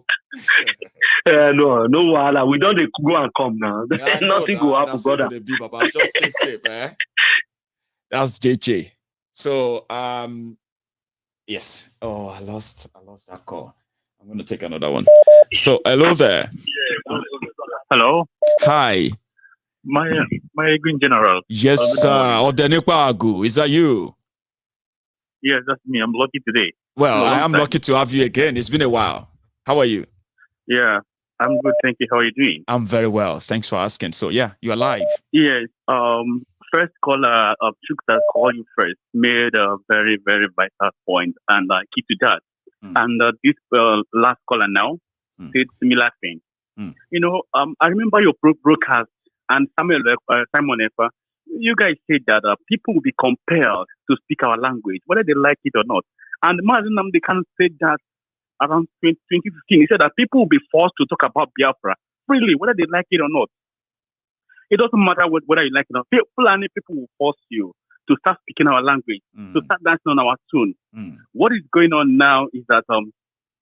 Oh. No, wahala. We don't go and come now. Nothing will happen, brother. Just stay safe, eh? That's JJ. So, yes. Oh, I lost that call. I'm going to take another one. So, hello there. Hello. Hi. Maiyegun General. Yes, sir. Odenekwagu, is that you? Yes, that's me. I'm lucky today. Well, I am lucky to have you again. It's been a while. How are you? Yeah, I'm good. Thank you. How are you doing? I'm very well. Thanks for asking. So, yeah, you're alive. Yes. First caller of Chuk that called you first made a very, very vital point, and I keep to that. And this last caller now said similar thing. You know, I remember your broadcast and Simon Efa. You guys said that people will be compelled to speak our language, whether they like it or not. And Mazi Nnamdi said that around 2015. He said that people will be forced to talk about Biafra freely, whether they like it or not. It doesn't matter whether you like it or not. Fulani people will force you to start speaking our language, to start dancing on our tune. What is going on now is that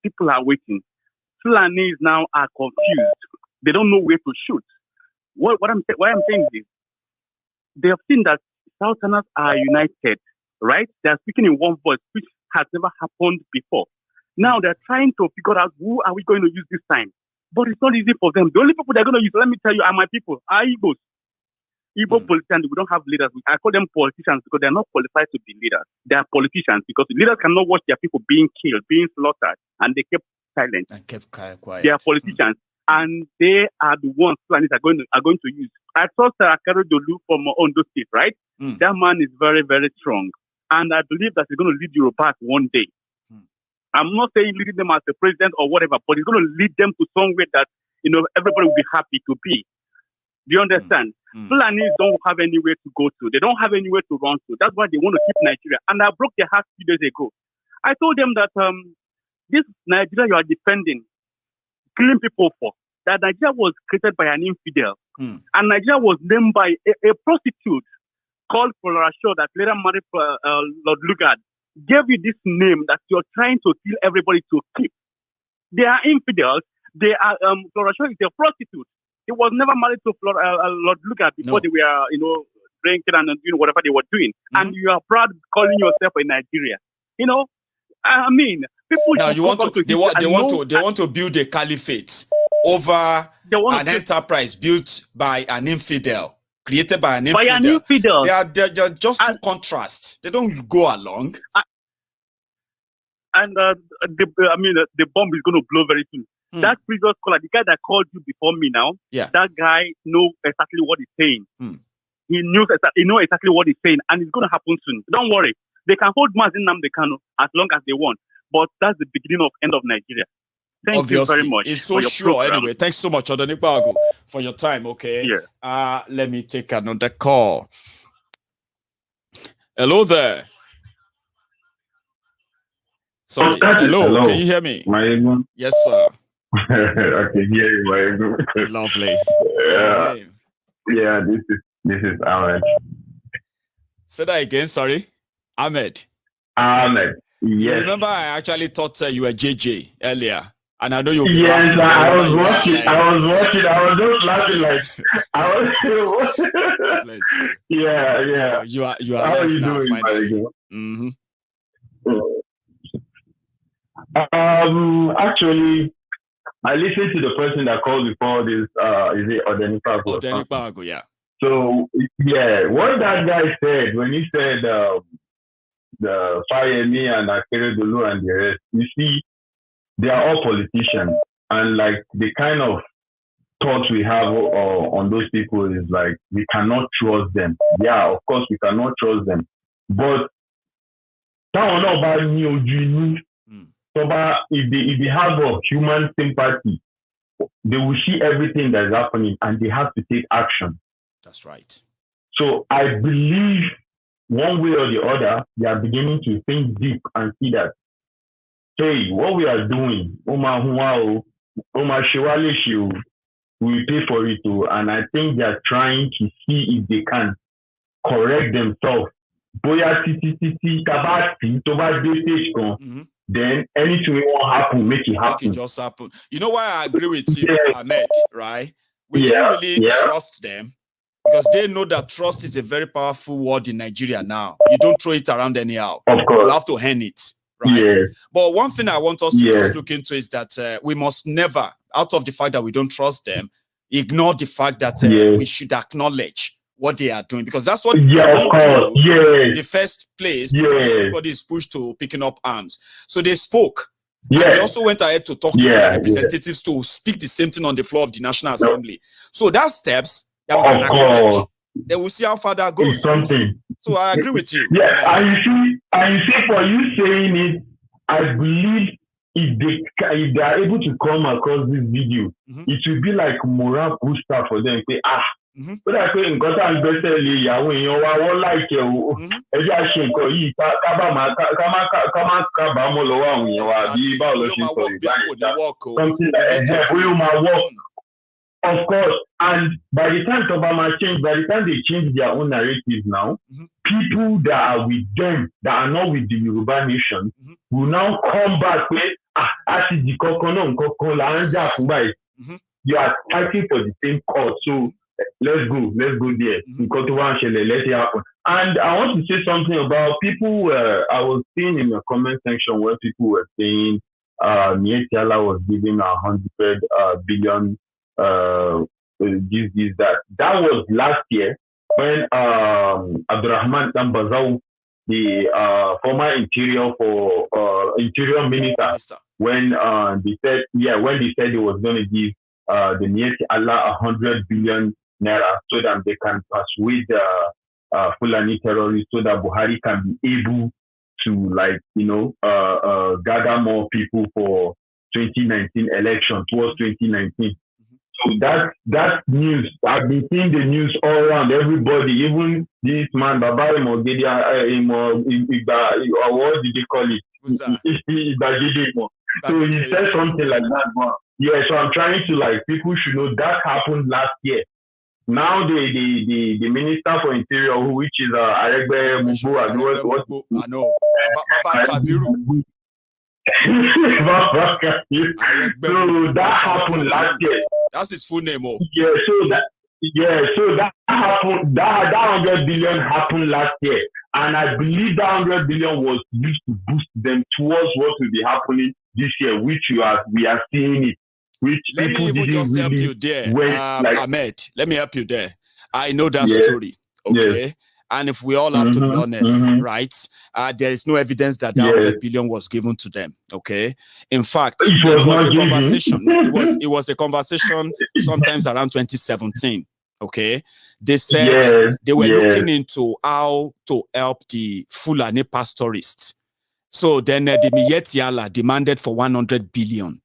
people are waiting. Fulanis now are confused. They don't know where to shoot. Why I'm saying this, they have seen that Southerners are united, right? They are speaking in one voice, which has never happened before. Now they're trying to figure out who are we going to use this time. But it's not easy for them. The only people they're going to use, let me tell you, are my people, are Igbos. Igbo politicians, we don't have leaders. I call them politicians because they're not qualified to be leaders. They are politicians because leaders cannot watch their people being killed, being slaughtered, and they kept silent. And kept quiet. They are politicians, and they are the ones Fulanis are going to use. I saw Accuse from Ondo State, right? That man is very, very strong, and I believe that he's going to lead Yoruba one day. I'm not saying leading them as the president or whatever, but he's going to lead them to somewhere that everybody will be happy to be. Do you understand? Fulanis don't have anywhere to go to. They don't have anywhere to run to. That's why they want to keep Nigeria. And I broke their heart 2 days ago. I told them that this Nigeria you are defending, killing people for, that Nigeria was created by an infidel. And Nigeria was named by a prostitute called Florasho that later married Lord Lugard. Gave you this name that you're trying to kill everybody to keep. They are infidels. They are Florasho is a prostitute. He was never married to Lord Lugard before they were, drinking and doing whatever they were doing. And you are proud calling yourself a Nigeria. I mean, people. Now you want to they want to build a caliphate over an enterprise built by an infidel, created by an infidel. They're just two contrasts. They don't go along. And the bomb is going to blow very soon. That previous caller, the guy that called you before me now, that guy knows exactly what he's saying. He knows exactly what he's saying, and it's going to happen soon. Don't worry. They can hold Mazi Nnamdi Kanu as long as they want, but that's the beginning of end of Nigeria. Thank you very much. It's so sure. Program. Anyway, thanks so much, Odenekwagu, for your time. Okay. Yeah. Let me take another call. Hello there. Sorry. Hello. Can you hear me? Maiyegun. Yes, sir. Okay, yeah, Lovely. Yeah, this is Ahmed. Say that again, sorry. Ahmed. Ahmed. Yes. You remember I actually thought you were JJ earlier. And I know you'll be yes, laughing. I was watching. I was just laughing like I was. Yeah. You are How are you now, doing, finally. Actually, I listened to the person that called before this. Is it Odenipago? Odenipago, yeah. So yeah, what that guy said when he said the fire me and Akere Dolu and the rest, you see, they are all politicians, and like the kind of thoughts we have on those people is like we cannot trust them. Yeah, of course we cannot trust them, but if they have a human sympathy, they will see everything that is happening and they have to take action. That's right. So I believe one way or the other, they are beginning to think deep and see that, hey, what we are doing, we pay for it too. And I think they are trying to see if they can correct themselves. Then anything will happen, make it happen. Make it just happen. You know why I agree with you, Ahmed, right? We don't really trust them because they know that trust is a very powerful word in Nigeria now. You don't throw it around anyhow. Of course. You have to hand it, right? Yes. But one thing I want us to just look into is that we must never, out of the fact that we don't trust them, ignore the fact that we should acknowledge what they are doing, because that's what of course. The first place before everybody is pushed to picking up arms. So they spoke. And they also went ahead to talk to their representatives to speak the same thing on the floor of the National Assembly. So that's steps that we can acknowledge. Then we'll see how far that goes. So I agree with you. Yeah, and you see for you saying it, I believe if they are able to come across this video, it will be like morale booster for them. Say, but I think God and better Yahweh, you are like you. Of course, and by the time Obama changed, by the time they change their own narrative now, people that are with them, that are not with the Yoruba nation, will now come back with, you are fighting for the same cause. So let's go there. Let's it happen. And I want to say something about people. I was seeing in the comment section where people were saying Miyetti Allah was giving 100 billion that. That was last year when Abdurrahman Tambazau, the former interior minister, when they said they was going to give the Miyetti Allah 100 billion naira so that they can persuade Fulani terrorists, so that Buhari can be able to gather more people for 2019 election, towards 2019. So that news, I've been seeing the news all around, everybody, even this man, Baba Mogedia, what did they call it? So he said something like that. Yeah, so I'm trying to people should know that happened last year. Now the Minister for Interior, which is Aregbe Mubu, I know. So that happened last year. That's his full name. So that happened. That 100 billion happened last year, and I believe that 100 billion was used to boost them towards what will be happening this year, which we are seeing it. Let me even just help you there, Ahmed. Let me help you there. I know that story, okay? Yes. And if we all have to be honest, right? There is no evidence that 100 billion was given to them, okay? In fact, it was a conversation. It was a conversation sometimes around 2017, okay? They said they were looking into how to help the Fulani pastorists. So then the Miyetti Allah demanded for 100 billion.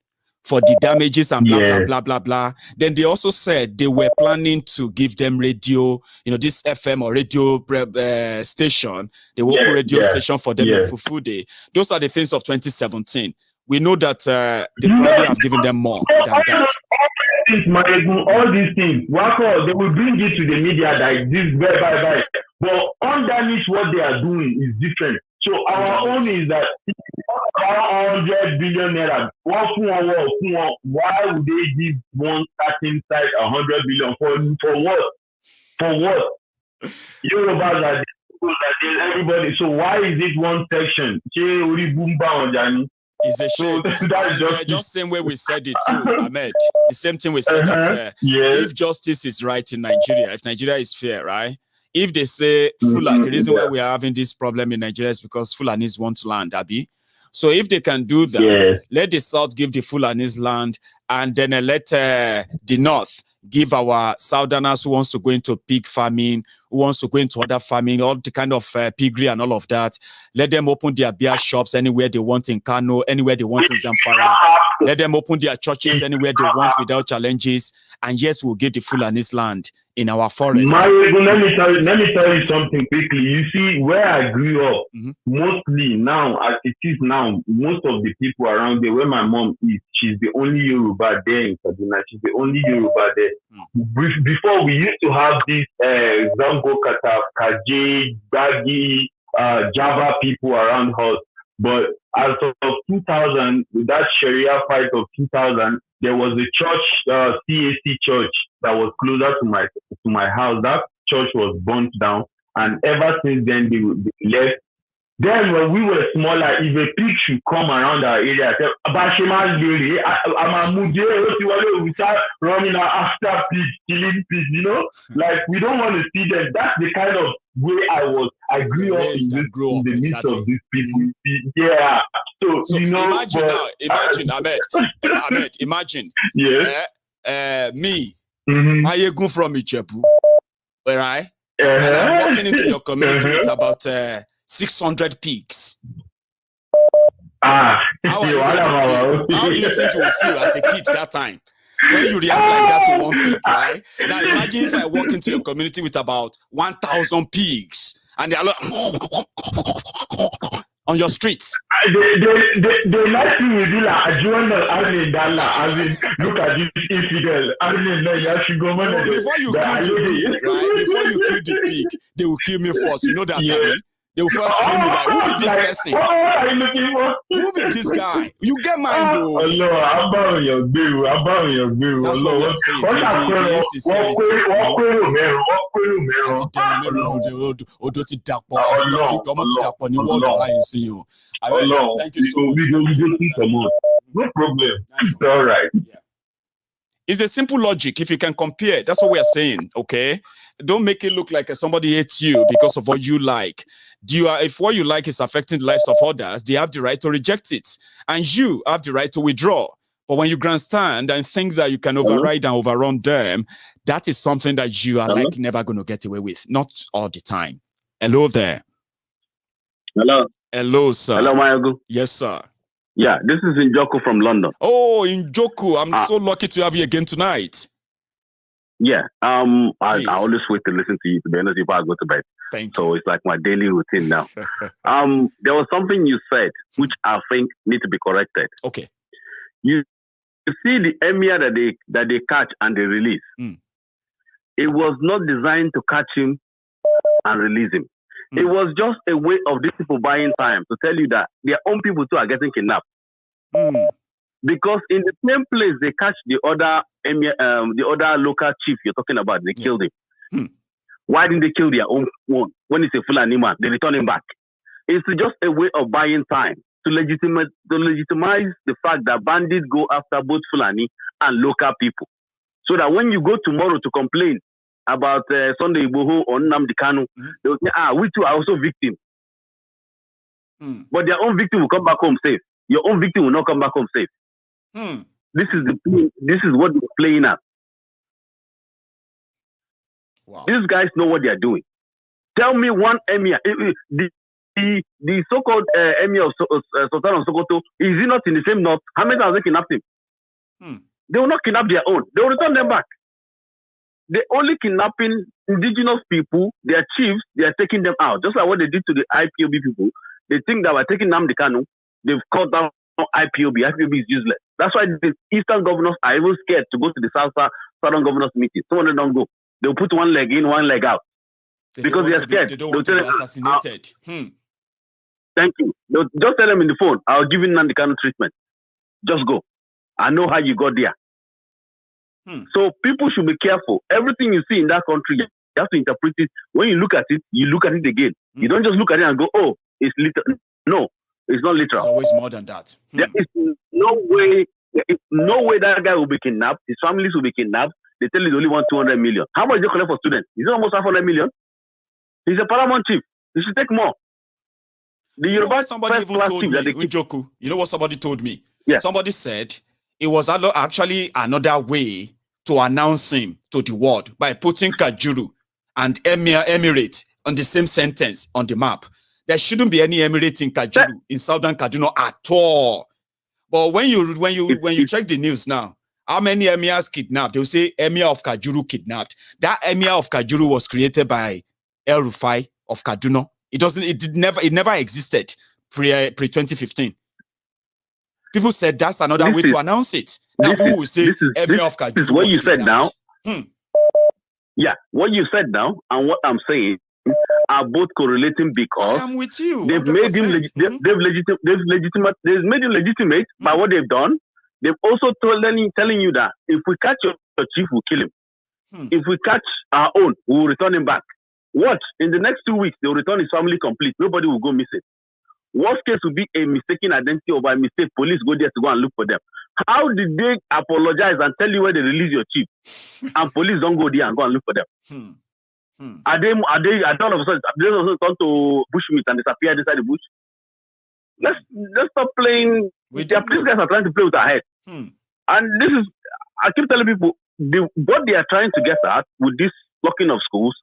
For the damages and blah, blah, blah, blah, blah. Then they also said they were planning to give them radio, this FM or radio station. They will open radio station for them in Fufude. Those are the things of 2017. We know that they probably have given them more than that. All these things, they will bring it to the media like this, bye. But underneath what they are doing is different. So our own is that our 100 billion naira. Why would they give one certain side 100 billion for what? For what? Yorubas are everybody. So why is it one section? It's a shame. That's just the same way we said it too, Ahmed. The same thing we said that if justice is right in Nigeria, if Nigeria is fair, right? If they say Fulani, the reason why we are having this problem in Nigeria is because Fulanis want land, Abi. So if they can do that, let the South give the Fulanis land, and then let the North give our Southerners who wants to go into pig farming, who wants to go into other farming, all the kind of piggery and all of that. Let them open their beer shops anywhere they want in Kanu, anywhere they want in Zamfara. Let them open their churches anywhere they want without challenges. And yes, we'll get the Fulani's land in our forest. Maiyegun, let me tell you something quickly. You see, where I grew up, mostly now, as it is now, most of the people around there, where my mom is, she's the only Yoruba there in Kaduna. She's the only Yoruba there. Before, we used to have this Zango Kata, Kaje, Bagi, Java people around us. But as of 2000, with that Sharia fight of 2000, there was a church, CAC church, that was closer to my house. That church was burnt down, and ever since then they left. Then when we were smaller, if a pig should come around our area, I said, we start running after pigs, killing pigs, you know? Like, we don't want to see them. That's the kind of way I grew up in the midst of these people. Yeah. So you know, imagine, Ahmed, imagine. Me, Maiyegun from Ijebu, right? And I'm walking into your community with about 600 pigs. How do you think you will feel as a kid that time? When you react like that to one pig, right? Now imagine if I walk into your community with about 1,000 pigs and they're like on your streets. They like you with like look at this infidel. Before you kill the pig, right? Before you kill the pig, they will kill me first. You know that, Abby? They will first kill me like, who be this person? What are you looking for? Who be this guy? You get mine, though. Allah, I'm bowing your bill. That's what we're saying. Thank you so much. No problem. It's all right. It's a simple logic. If you can compare, that's what we are saying, okay? Don't make it look like somebody hates you because of what you like. If what you like is affecting the lives of others, they have the right to reject it. And you have the right to withdraw. But when you grandstand and think that you can override and overrun them, that is something that you are like never going to get away with. Not all the time. Hello there. Hello. Hello, sir. Hello, Maiyegun. Yes, sir. Yeah, this is Njoku from London. Oh, Njoku. I'm so lucky to have you again tonight. Yeah. I always wait to listen to you, to be honest, before I go to bed. Thank you. So it's like my daily routine now. There was something you said which I think need to be corrected. Okay. You see the emir that they catch and they release. It was not designed to catch him and release him. It was just a way of these people buying time to tell you that their own people too are getting kidnapped. Because in the same place they catch the other emir, the other local chief you're talking about, they killed him. Why didn't they kill their own one? When it's a Fulani man, they return him back. It's just a way of buying time to legitimize the fact that bandits go after both Fulani and local people. So that when you go tomorrow to complain about Sunday Igboho or Nnamdi Kanu, they will say, we too are also victims. But their own victim will come back home safe. Your own victim will not come back home safe. This is what they're playing at. Wow. These guys know what they are doing. Tell me one emir, the so-called emir of Sultan of Sokoto, is he not in the same north? How many times they kidnapped him? They will not kidnap their own. They will return them back. They only kidnapping indigenous people, their chiefs, they are taking them out. Just like what they did to the IPOB people. They think that by taking Nnamdi Kanu, they've cut down IPOB. IPOB is useless. That's why the Eastern governors are even scared to go to the Southern governors meeting. Some of them don't go. They'll put one leg in, one leg out. Because they're scared. They don't want to be assassinated. Thank you. They'll just tell them in the phone, I'll give you Nnamdi Kanu treatment. Just go. I know how you got there. So people should be careful. Everything you see in that country, you have to interpret it. When you look at it again. You don't just look at it and go, oh, it's literal. No, it's not literal. It's always more than that. There is no way that guy will be kidnapped. His families will be kidnapped. They tell you they only want 200 million. How much do you collect for students? Is it almost 500 million? He's a paramount chief. He should take more. Somebody even told me, Njoku, you know what somebody told me? Yeah. Somebody said it was actually another way to announce him to the world by putting Kajuru and Emirate on the same sentence on the map. There shouldn't be any Emirate in Kajuru, in Southern Kaduna at all. But when you check the news now, how many emirs kidnapped? They will say Emir of Kajuru kidnapped. That Emir of Kajuru was created by Hell Rufire of Kaduna. It never existed pre-2015. People said that's another way to announce it. Now people will say Emir of Kajuru. This is what you said now. Yeah, what you said now and what I'm saying are both correlating because I'm with you. They've made him made him legitimate by what they've done. They've also telling you that if we catch your chief, we'll kill him. If we catch our own, we'll return him back. Watch, in the next 2 weeks, they'll return his family complete. Nobody will go missing. Worst case will be a mistaken identity or by mistake, police go there to go and look for them. How did they apologize and tell you where they release your chief and police don't go there and go and look for them? Are they all of a sudden turn to bushmeat and disappear inside the bush? Let's stop playing. These guys are trying to play with our head. And this is, I keep telling people, what they are trying to get at with this locking of schools,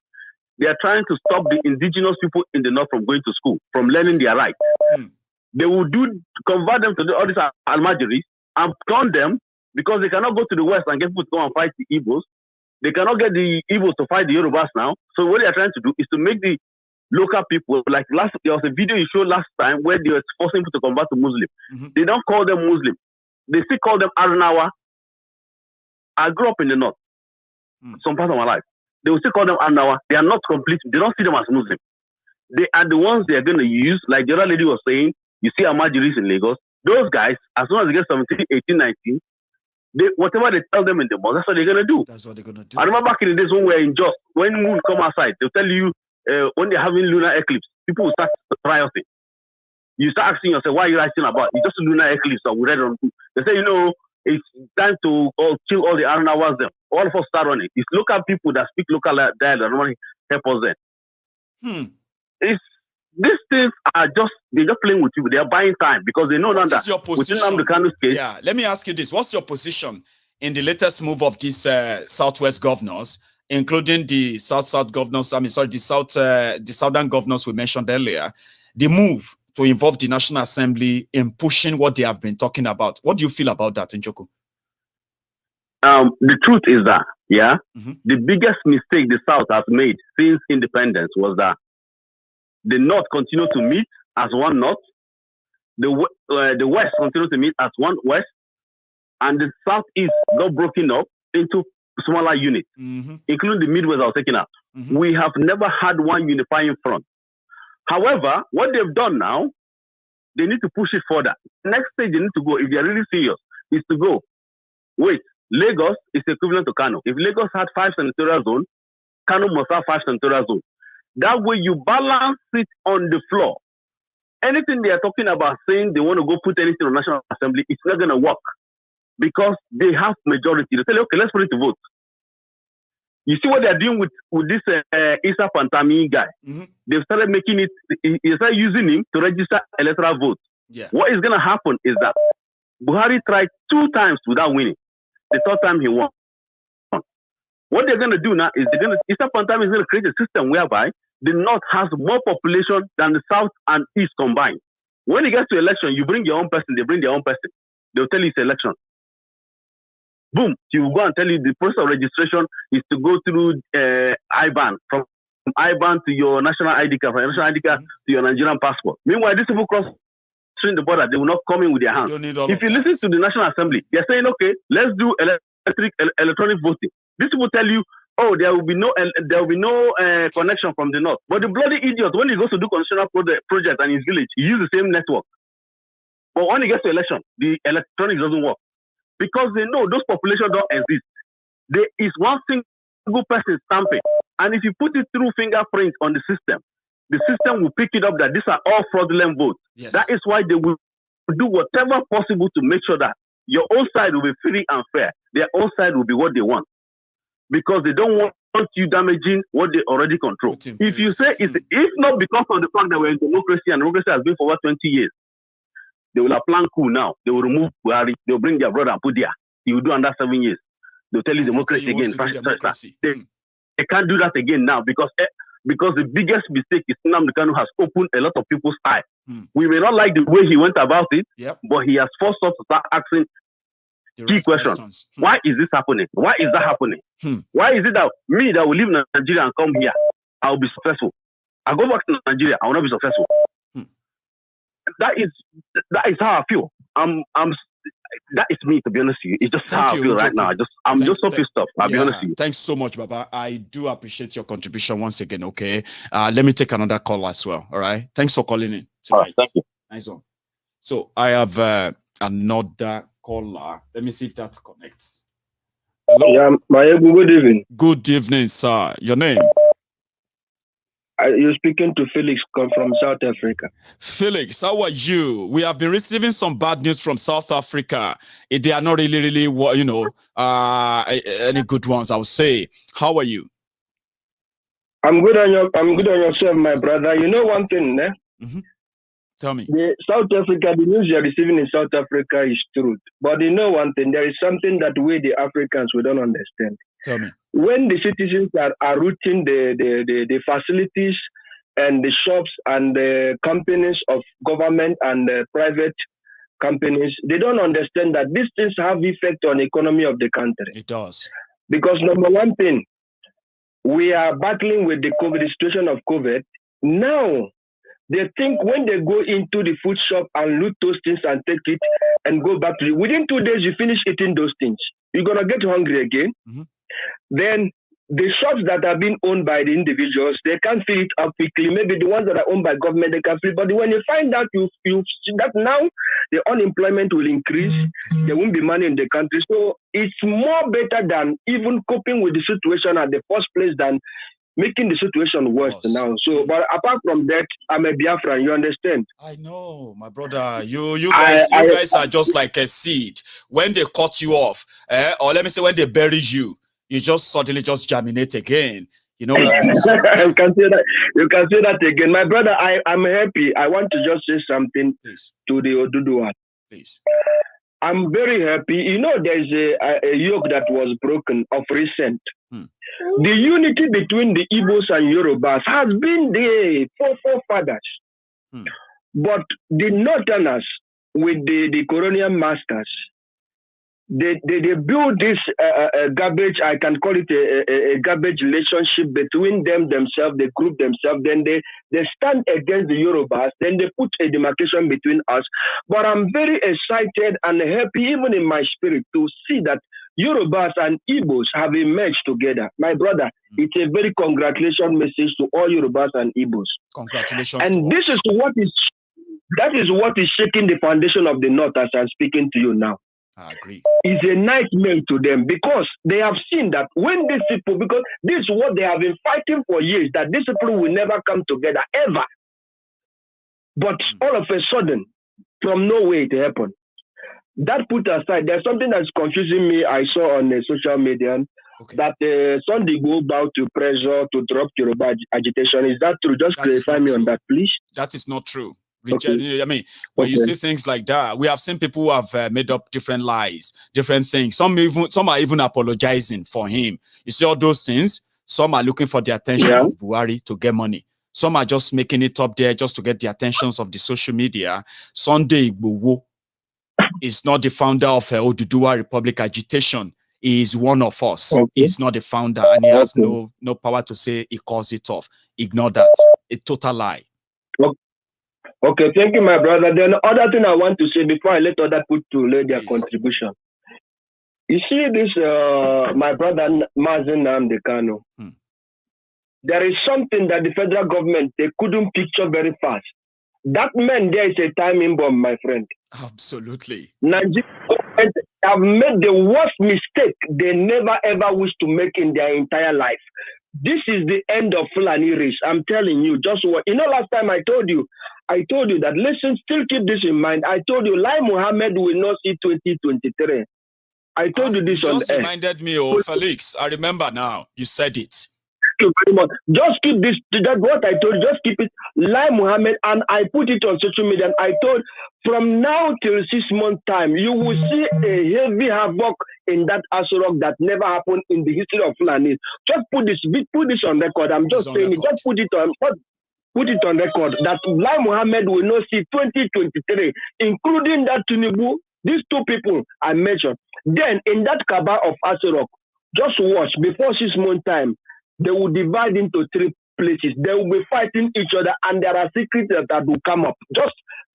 they are trying to stop the indigenous people in the north from going to school, from learning their rights. They will convert them to all these almajiris and turn them, because they cannot go to the west and get people to go and fight the Igbos. They cannot get the Igbos to fight the Yorubas now. So what they are trying to do is to make the local people, like there was a video you showed last time where they were forcing people to convert to Muslim. They don't call them Muslim. They still call them Arnawa. I grew up in the north, some parts of my life. They will still call them Arnawa. They are not complete. They don't see them as Muslim. They are the ones they are going to use. Like the other lady was saying, you see Almajiris in Lagos. Those guys, as soon as they get 17, 18, 19, whatever they tell them in the mosque, that's what they're going to do. That's what they're going to do. I remember back in the days when we were in Jos, when moon come outside, they'll tell you when they're having lunar eclipse, people will start rioting. You start asking yourself, what are you writing about? It's just a lunar eclipse that we read on. They say, it's time to kill all the Aranawas them. All of us start running. It's local people that speak local dialect that normally help us then. These things are they're just playing with you. They are buying time because they know that within Nnamdi Kanu's case. Yeah, let me ask you this. What's your position in the latest move of these Southwest governors, including the South governors, the Southern governors we mentioned earlier, the move to involve the National Assembly in pushing what they have been talking about? What do you feel about that, Njoku? The truth is that, the biggest mistake the South has made since independence was that the North continue to meet as one North, the West continue to meet as one West, and the Southeast got broken up into smaller units, including the Midwest that was taken out. We have never had one unifying front. However, what they've done now, they need to push it further. Next stage they need to go, if they're really serious, is to go, wait, Lagos is equivalent to Kanu. If Lagos had 5 senatorial zones, Kanu must have 5 senatorial zones. That way you balance it on the floor. Anything they are talking about saying they want to go put anything on National Assembly, it's not going to work because they have majority. They say, okay, let's put it to vote. You see what they're doing with this Issa Pantami guy? They've started making it, they started using him to register electoral votes. What is going to happen is that Buhari tried 2 times without winning. The 3rd time he won. What they're going to do now is Issa Pantami is going to create a system whereby the North has more population than the South and East combined. When it gets to election, you bring your own person, they bring their own person. They'll tell you it's election. Boom, he will go and tell you the process of registration is to go through IBAN, from IBAN to your national ID card, from your national ID card to your Nigerian passport. Meanwhile, these people cross patrolling the border, they will not come in with their hands. If you listen to the National Assembly, they're saying, okay, let's do electronic voting. These people tell you, oh, there will be no connection from the north. But the bloody idiot, when he goes to do constitutional project and his village, he uses the same network. But when he gets to election, the electronics doesn't work. Because they know those populations don't exist. There is one single person stamping. And if you put it through fingerprints on the system will pick it up that these are all fraudulent votes. Yes. That is why they will do whatever possible to make sure that your own side will be free and fair. Their own side will be what they want. Because they don't want you damaging what they already control. If you say, if not because of the fact that we're in democracy and democracy has been for over 20 years, they will apply coup now. They will remove Buhari. They will bring their brother and put there. He will do under 7 years. They'll tell you democracy again. They can't do that again now because the biggest mistake is Nnamdi Kanu has opened a lot of people's eyes. We may not like the way he went about it, but he has forced us to start asking key questions. Why is this happening? Why is that happening? Why is it that me that will leave Nigeria and come here, I will be successful? I go back to Nigeria, I will not be successful. That is how I feel. That is me, to be honest with you. It's just how I feel right now. I'm just so pissed off. I'll be honest with you. Thanks so much, Baba. I do appreciate your contribution once again. Okay, let me take another call as well. All right. Thanks for calling in tonight. All right, thank you. Nice one. So I have another caller. Let me see if that connects. Hello. Yeah, Maiyegun, good evening. Good evening, sir. Your name? You're speaking to Felix, come from South Africa. Felix, how are you? We have been receiving some bad news from South Africa. They are not really, any good ones, I would say. How are you? I'm good on yourself, my brother. You know one thing, eh? Tell me. South Africa, the news you're receiving in South Africa is truth. But you know one thing, there is something that we, the Africans, we don't understand. Tell me. When the citizens are routing the facilities and the shops and the companies of government and private companies, they don't understand that these things have effect on the economy of the country. It does. Because number one thing, we are battling with the situation of COVID. Now, they think when they go into the food shop and loot those things and take it and go back to it, within 2 days, you finish eating those things. You're going to get hungry again. Then the shops that are being owned by the individuals, they can't fill it up quickly. Maybe the ones that are owned by government, they can fill it. But when you find out you see that now the unemployment will increase, there won't be money in the country. So it's more better than even coping with the situation at the first place than making the situation worse now. So, but apart from that, I'm a Biafran, you understand? I know, my brother. You guys are just like a seed. When they cut you off, or let me say when they bury you, you just suddenly just germinate again. You know what I mean? So, you can say that. You can say that again, my brother. I'm happy. I want to just say something to the Oduduwa. Please. I'm very happy. You know, there's a yoke that was broken of recent. The unity between the Igbos and Yorubas has been there for forefathers. But the Northerners with the colonial masters, they build this garbage, I can call it a garbage relationship between themselves, they group themselves, then they stand against the Yorubas, then they put a demarcation between us. But I'm very excited and happy, even in my spirit, to see that Yorubas and Igbos have emerged together. My brother, it's a very congratulations message to all Yorubas and Igbos. Congratulations. And this is what is shaking the foundation of the North as I'm speaking to you now. I agree. It's a nightmare to them because they have seen that when these people, because this is what they have been fighting for years, that these people will never come together ever. But all of a sudden, from nowhere it happened. That put aside, there's something that's confusing me. I saw on social media that Sunday go about to pressure to drop Yoruba agitation. Is that true? Just clarify me on that, please. That is not true. I mean, when you see things like that, we have seen people who have made up different lies, different things. Some are even apologizing for him. You see all those things. Some are looking for the attention of Buhari to get money. Some are just making it up there just to get the attentions of the social media. Sunday Igboho is not the founder of Oduduwa Republic Agitation. He is one of us. He's not the founder, and he has no power to say he calls it off. Ignore that. A total lie. Okay, thank you, my brother. Then other thing I want to say before I let other people to lay their contribution. You see this, my brother Mazi Nnamdi Kanu. There is something that the federal government, they couldn't picture very fast. That man there is a timing bomb, my friend. Absolutely. Nigeria government have made the worst mistake they never ever wish to make in their entire life. This is the end of Fulani race. I'm telling you, just what you know. Last time I told you that. Listen, still keep this in mind. I told you, Lai Mohammed will not see 2023. I told you this you on just air. reminded me, Felix. I remember now. You said it. Thank you very much. Just keep this. That's what I told you. Just keep it. Lai Mohammed, and I put it on social media. And I told, from now till 6 months time, you will see a heavy havoc in that Asurok that never happened in the history of Fulani. Just put this on record. I'm just saying it. Just put it on record that Lai Mohammed will not see 2023, including that Tinubu. These two people I mentioned. Then in that cabal of Asurok, just watch before 6 months time. They will divide into 3 places. They will be fighting each other, and there are secrets that will come up. Just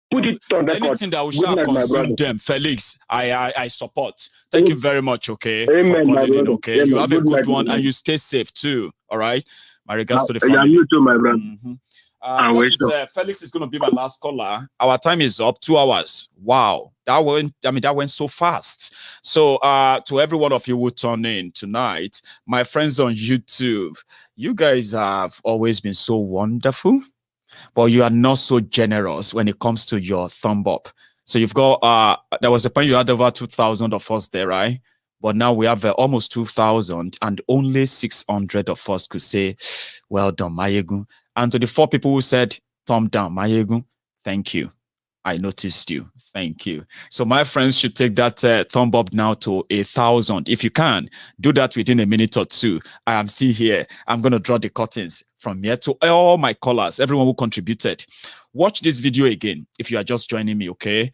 put it on record. Anything that will consume them, Felix, I support. Thank you very much, okay? Amen, for calling in, okay? Amen. You have a good one, night. and you stay safe too, all right? My regards to the Yeah, family. you too, my brother. Felix is going to be my last caller. Our time is up, 2 hours. Wow, that went so fast. So, to every one of you who turn in tonight, my friends on YouTube, you guys have always been so wonderful, but you are not so generous when it comes to your thumb up. So you've got there was a point you had over 2,000 of us there, right? But now we have almost 2,000, and only 600 of us could say, "Well done, Maiyegun." And to the 4 people who said, "Thumb down, Maiyegun, thank you. I noticed you. Thank you." So my friends should take that thumb up now to 1,000. If you can, do that within a minute or two. I am still here. I'm going to draw the curtains from here to all my callers, everyone who contributed. Watch this video again if you are just joining me, okay?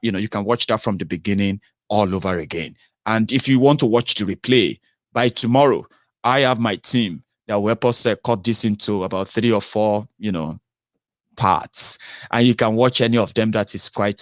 You can watch that from the beginning all over again. And if you want to watch the replay, by tomorrow, I have my team that will help us cut this into about 3 or 4, parts, and you can watch any of them that is quite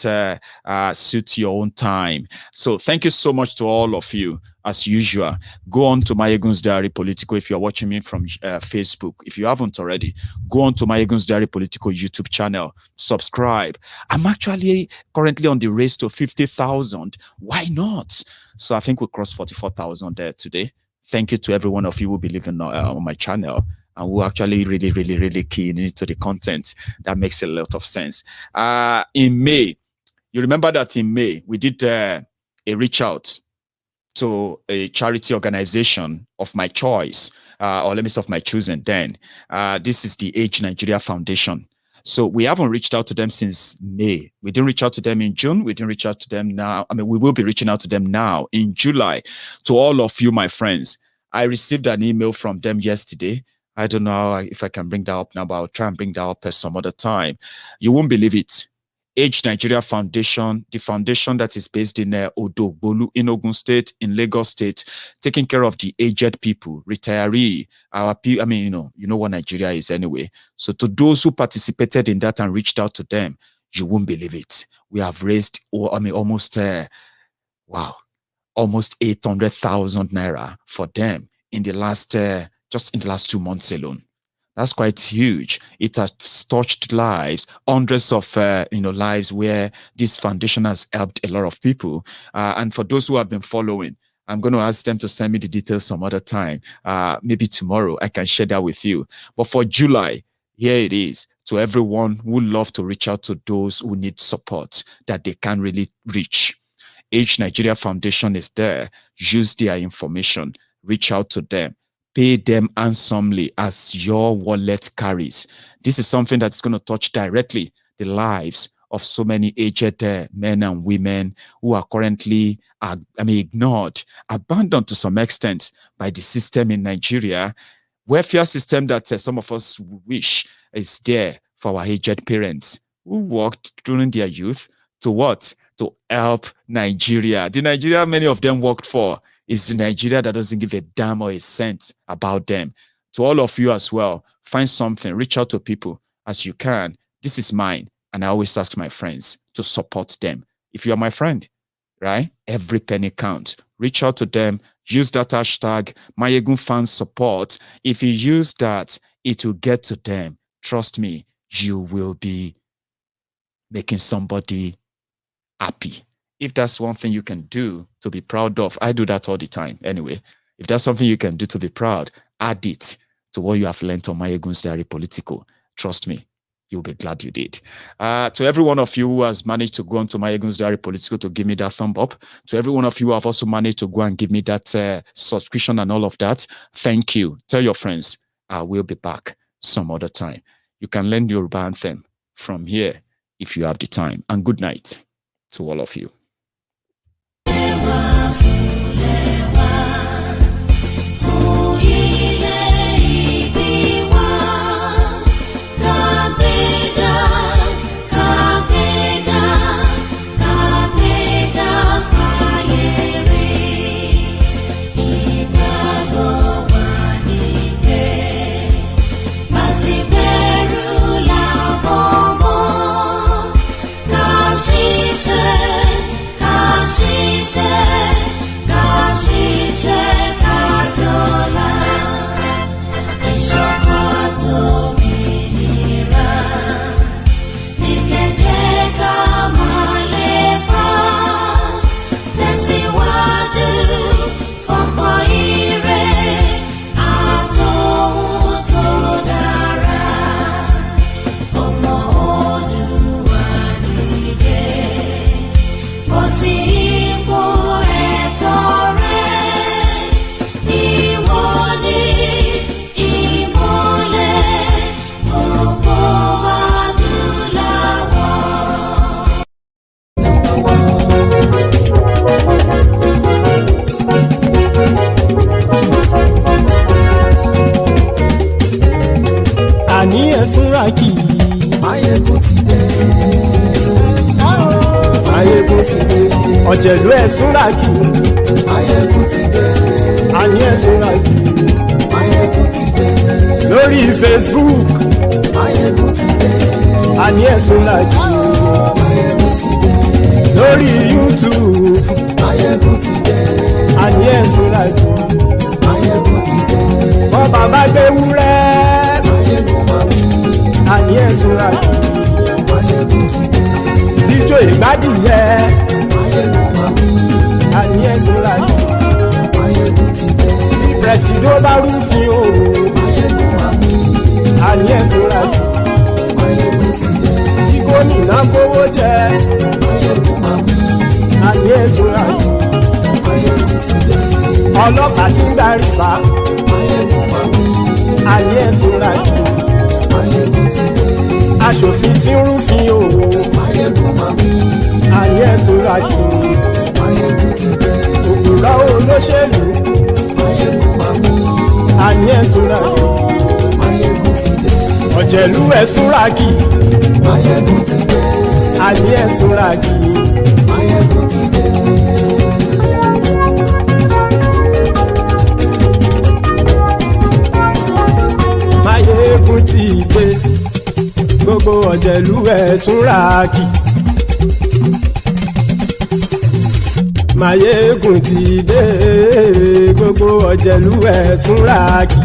suit your own time. So thank you so much to all of you. As usual, go on to Maiyegun's Diary Politico if you're watching me from Facebook. If you haven't already, go on to Maiyegun's Diary Politico YouTube channel, subscribe. I'm actually currently on the race to 50,000. Why not? So I think we crossed 44,000 there today. Thank you to every one of you who believe in on my channel and who actually really keen into the content. That makes a lot of sense. In May, you remember that in May, we did a reach out to a charity organization of my choice, or let me say of my choosing then. This is the Age Nigeria Foundation. So we haven't reached out to them since May. We didn't reach out to them in June. We didn't reach out to them now. I mean, we will be reaching out to them now in July. To all of you, my friends, I received an email from them yesterday. I don't know if I can bring that up now, but I'll try and bring that up at some other time. You won't believe it. Age Nigeria Foundation, the foundation that is based in Odogbolu, in Ogun State, in Lagos State, taking care of the aged people, retiree, our people. I mean, you know what Nigeria is anyway. So to those who participated in that and reached out to them, you won't believe it. We have raised, almost 800,000 naira for them in the last, just in the last 2 months alone. That's quite huge. It has touched lives, hundreds of lives where this foundation has helped a lot of people. And for those who have been following, I'm going to ask them to send me the details some other time. Maybe tomorrow I can share that with you. But for July, here it is. To everyone who love to reach out to those who need support that they can't really reach. Age Nigeria Foundation is there. Use their information. Reach out to them. Pay them handsomely as your wallet carries. This is something that's going to touch directly the lives of so many aged men and women who are currently ignored, abandoned to some extent by the system in Nigeria. Welfare system that some of us wish is there for our aged parents who worked during their youth to what? To help Nigeria. The Nigeria many of them worked for is the Nigeria that doesn't give a damn or a cent about them. To all of you as well, find something, reach out to people as you can. This is mine. And I always ask my friends to support them. If you are my friend, right? Every penny counts. Reach out to them. Use that hashtag, Maiyegun fans support. If you use that, it will get to them. Trust me, you will be making somebody happy. If that's one thing you can do to be proud of, I do that all the time. Anyway, if that's something you can do to be proud, add it to what you have learned on Maiyegun's Diary Politico. Trust me, you'll be glad you did. To every one of you who has managed to go on to Maiyegun's Diary Politico to give me that thumb up, to every one of you who have also managed to go and give me that subscription and all of that, thank you. Tell your friends, I will be back some other time. You can learn Yoruba anthem from here if you have the time. And good night to all of you. Ọ̀jẹ̀lú ẹ̀sùn ràkì. Maiyegun ti dé. Àní ẹ̀sùn ràkì. Maiyegun ti dé. Lórí Facebook. Maiyegun ti dé. Àní ẹ̀sùn ràkì. Maiyegun ti dé. Lórí YouTube. Maiyegun ti dé. Àní ẹ̀sùn ràkì. Maiyegun ti dé. Bọ́ bàbá gbé wúrẹ́. Maiyegun máa bí. Àní ẹ̀sùn ràkì. Maiyegun ti dé. Ijó ìgbádìyẹ. Àní ẹ̀sùn láti. Maiyegun ti dé. Presido bá rúfin o. Maiyegun máa bí. Àní ẹ̀sùn láti. Maiyegun ti dé. Gómìnà kówó jẹ. Maiyegun máa bí. Àní ẹ̀sùn láti. Maiyegun ti dé. Ọlọ́pàá ti ń darí bá. Maiyegun máa bí. Àní ẹ̀sùn láti. Maiyegun ti dé. Aṣòfin ti ń rúfin o. Maiyegun máa bí. Àní ẹ̀sùn láti. Maiyegun ti dé. Òkúra olóṣèlú. Maiyegun máa bí. Àní ẹ̀sùn láti. Maiyegun ti dé. Ọ̀jẹ̀lú ẹ̀sùn ràkì. Maiyegun ti dé. Àní ẹ̀sùn ràkì. Maiyegun ti dé. Maiyegun ti dé. Gbogbo ọ̀jẹ̀lú ẹ̀sùn ràkì. Maiyegun ti dé. Gbogbo ọ̀jẹ̀lú ẹ̀sùn ràkì.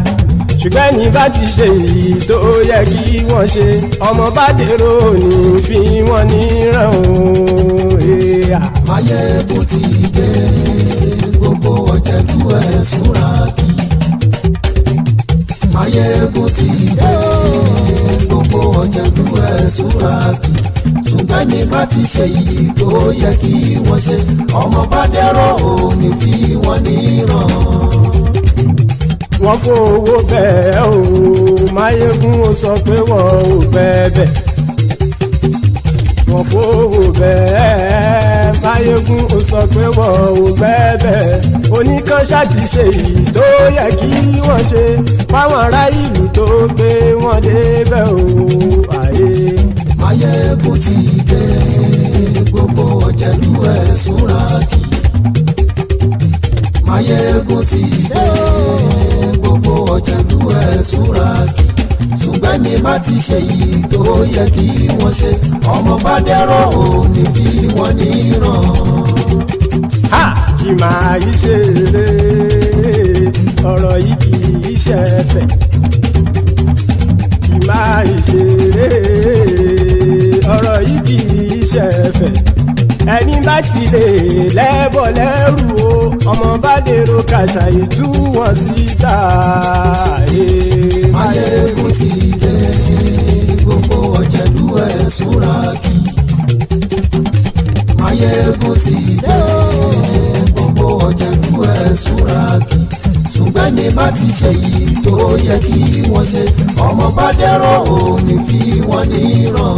Ṣùgbọ́n ní bá ti ṣe èyí tó yẹ kí wọ́n ṣe, ọmọ bá dèrò ní fi wọ́n níran o. Maiyegun ti dé. Gbogbo ọ̀jẹ̀lú ẹ̀sùn ràkì. Maiyegun ti dé. Gbogbo ọ̀jẹ̀lú ẹ̀sùn ràkì. Ṣùgbọ́n ní bá ti ṣe èyí tó yẹ kí wọ́n ṣe, ọmọ bá dèrò ní fi wọ́n níran. Wọ́n fowó bẹ́ẹ̀ o, Maiyegun ó sọ pé wọ́n ò fẹ́ bẹ́ẹ̀. Wọ́n fowó bẹ́ẹ̀, Maiyegun ó sọ pé wọ́n ò fẹ́ bẹ́ẹ̀. Oníkan ṣáàtì ṣe èyí tó yẹ kí wọ́n ṣe fáwọn ará ìlú tó gbé wọn débẹ̀ o. Maiyegun ti dé. Gbogbo ọ̀jẹ̀lú ẹ̀sùn ràkì. Maiyegun ti dé. Gbogbo ọ̀jẹ̀lú ẹ̀sùn ràkì. Ṣùgbọ́n ṣùgbọ́n ní bá ti ṣe yìí tó yẹ kí wọ́n ṣe ọmọ bá dẹ́rọ̀ ò ní fi wọ́n níran. kì máa yí ṣe eré ọ̀rọ̀ yìí kì í ṣe ẹ̀fẹ̀ kì máa yí ṣe eré ọ̀rọ̀ yìí kì í ṣe ẹ̀fẹ̀ ẹni bá ti lè lẹ́bọ̀ lẹ́rù o ọmọ bá dèrò kàṣà ìtú wọn síta. Maiyegun ti dé gbogbo ọ̀jẹ̀lú ẹ̀ súnra kí. Maiyegun ti dé gbogbo ọ̀jẹ̀lú ẹ̀ súnra kí. ṣùgbọ́n ní bá ti ṣe yìí tó yẹ kí wọ́n ṣe ọmọ bá dẹ́rọ̀ ò ní fi wọ́n níran.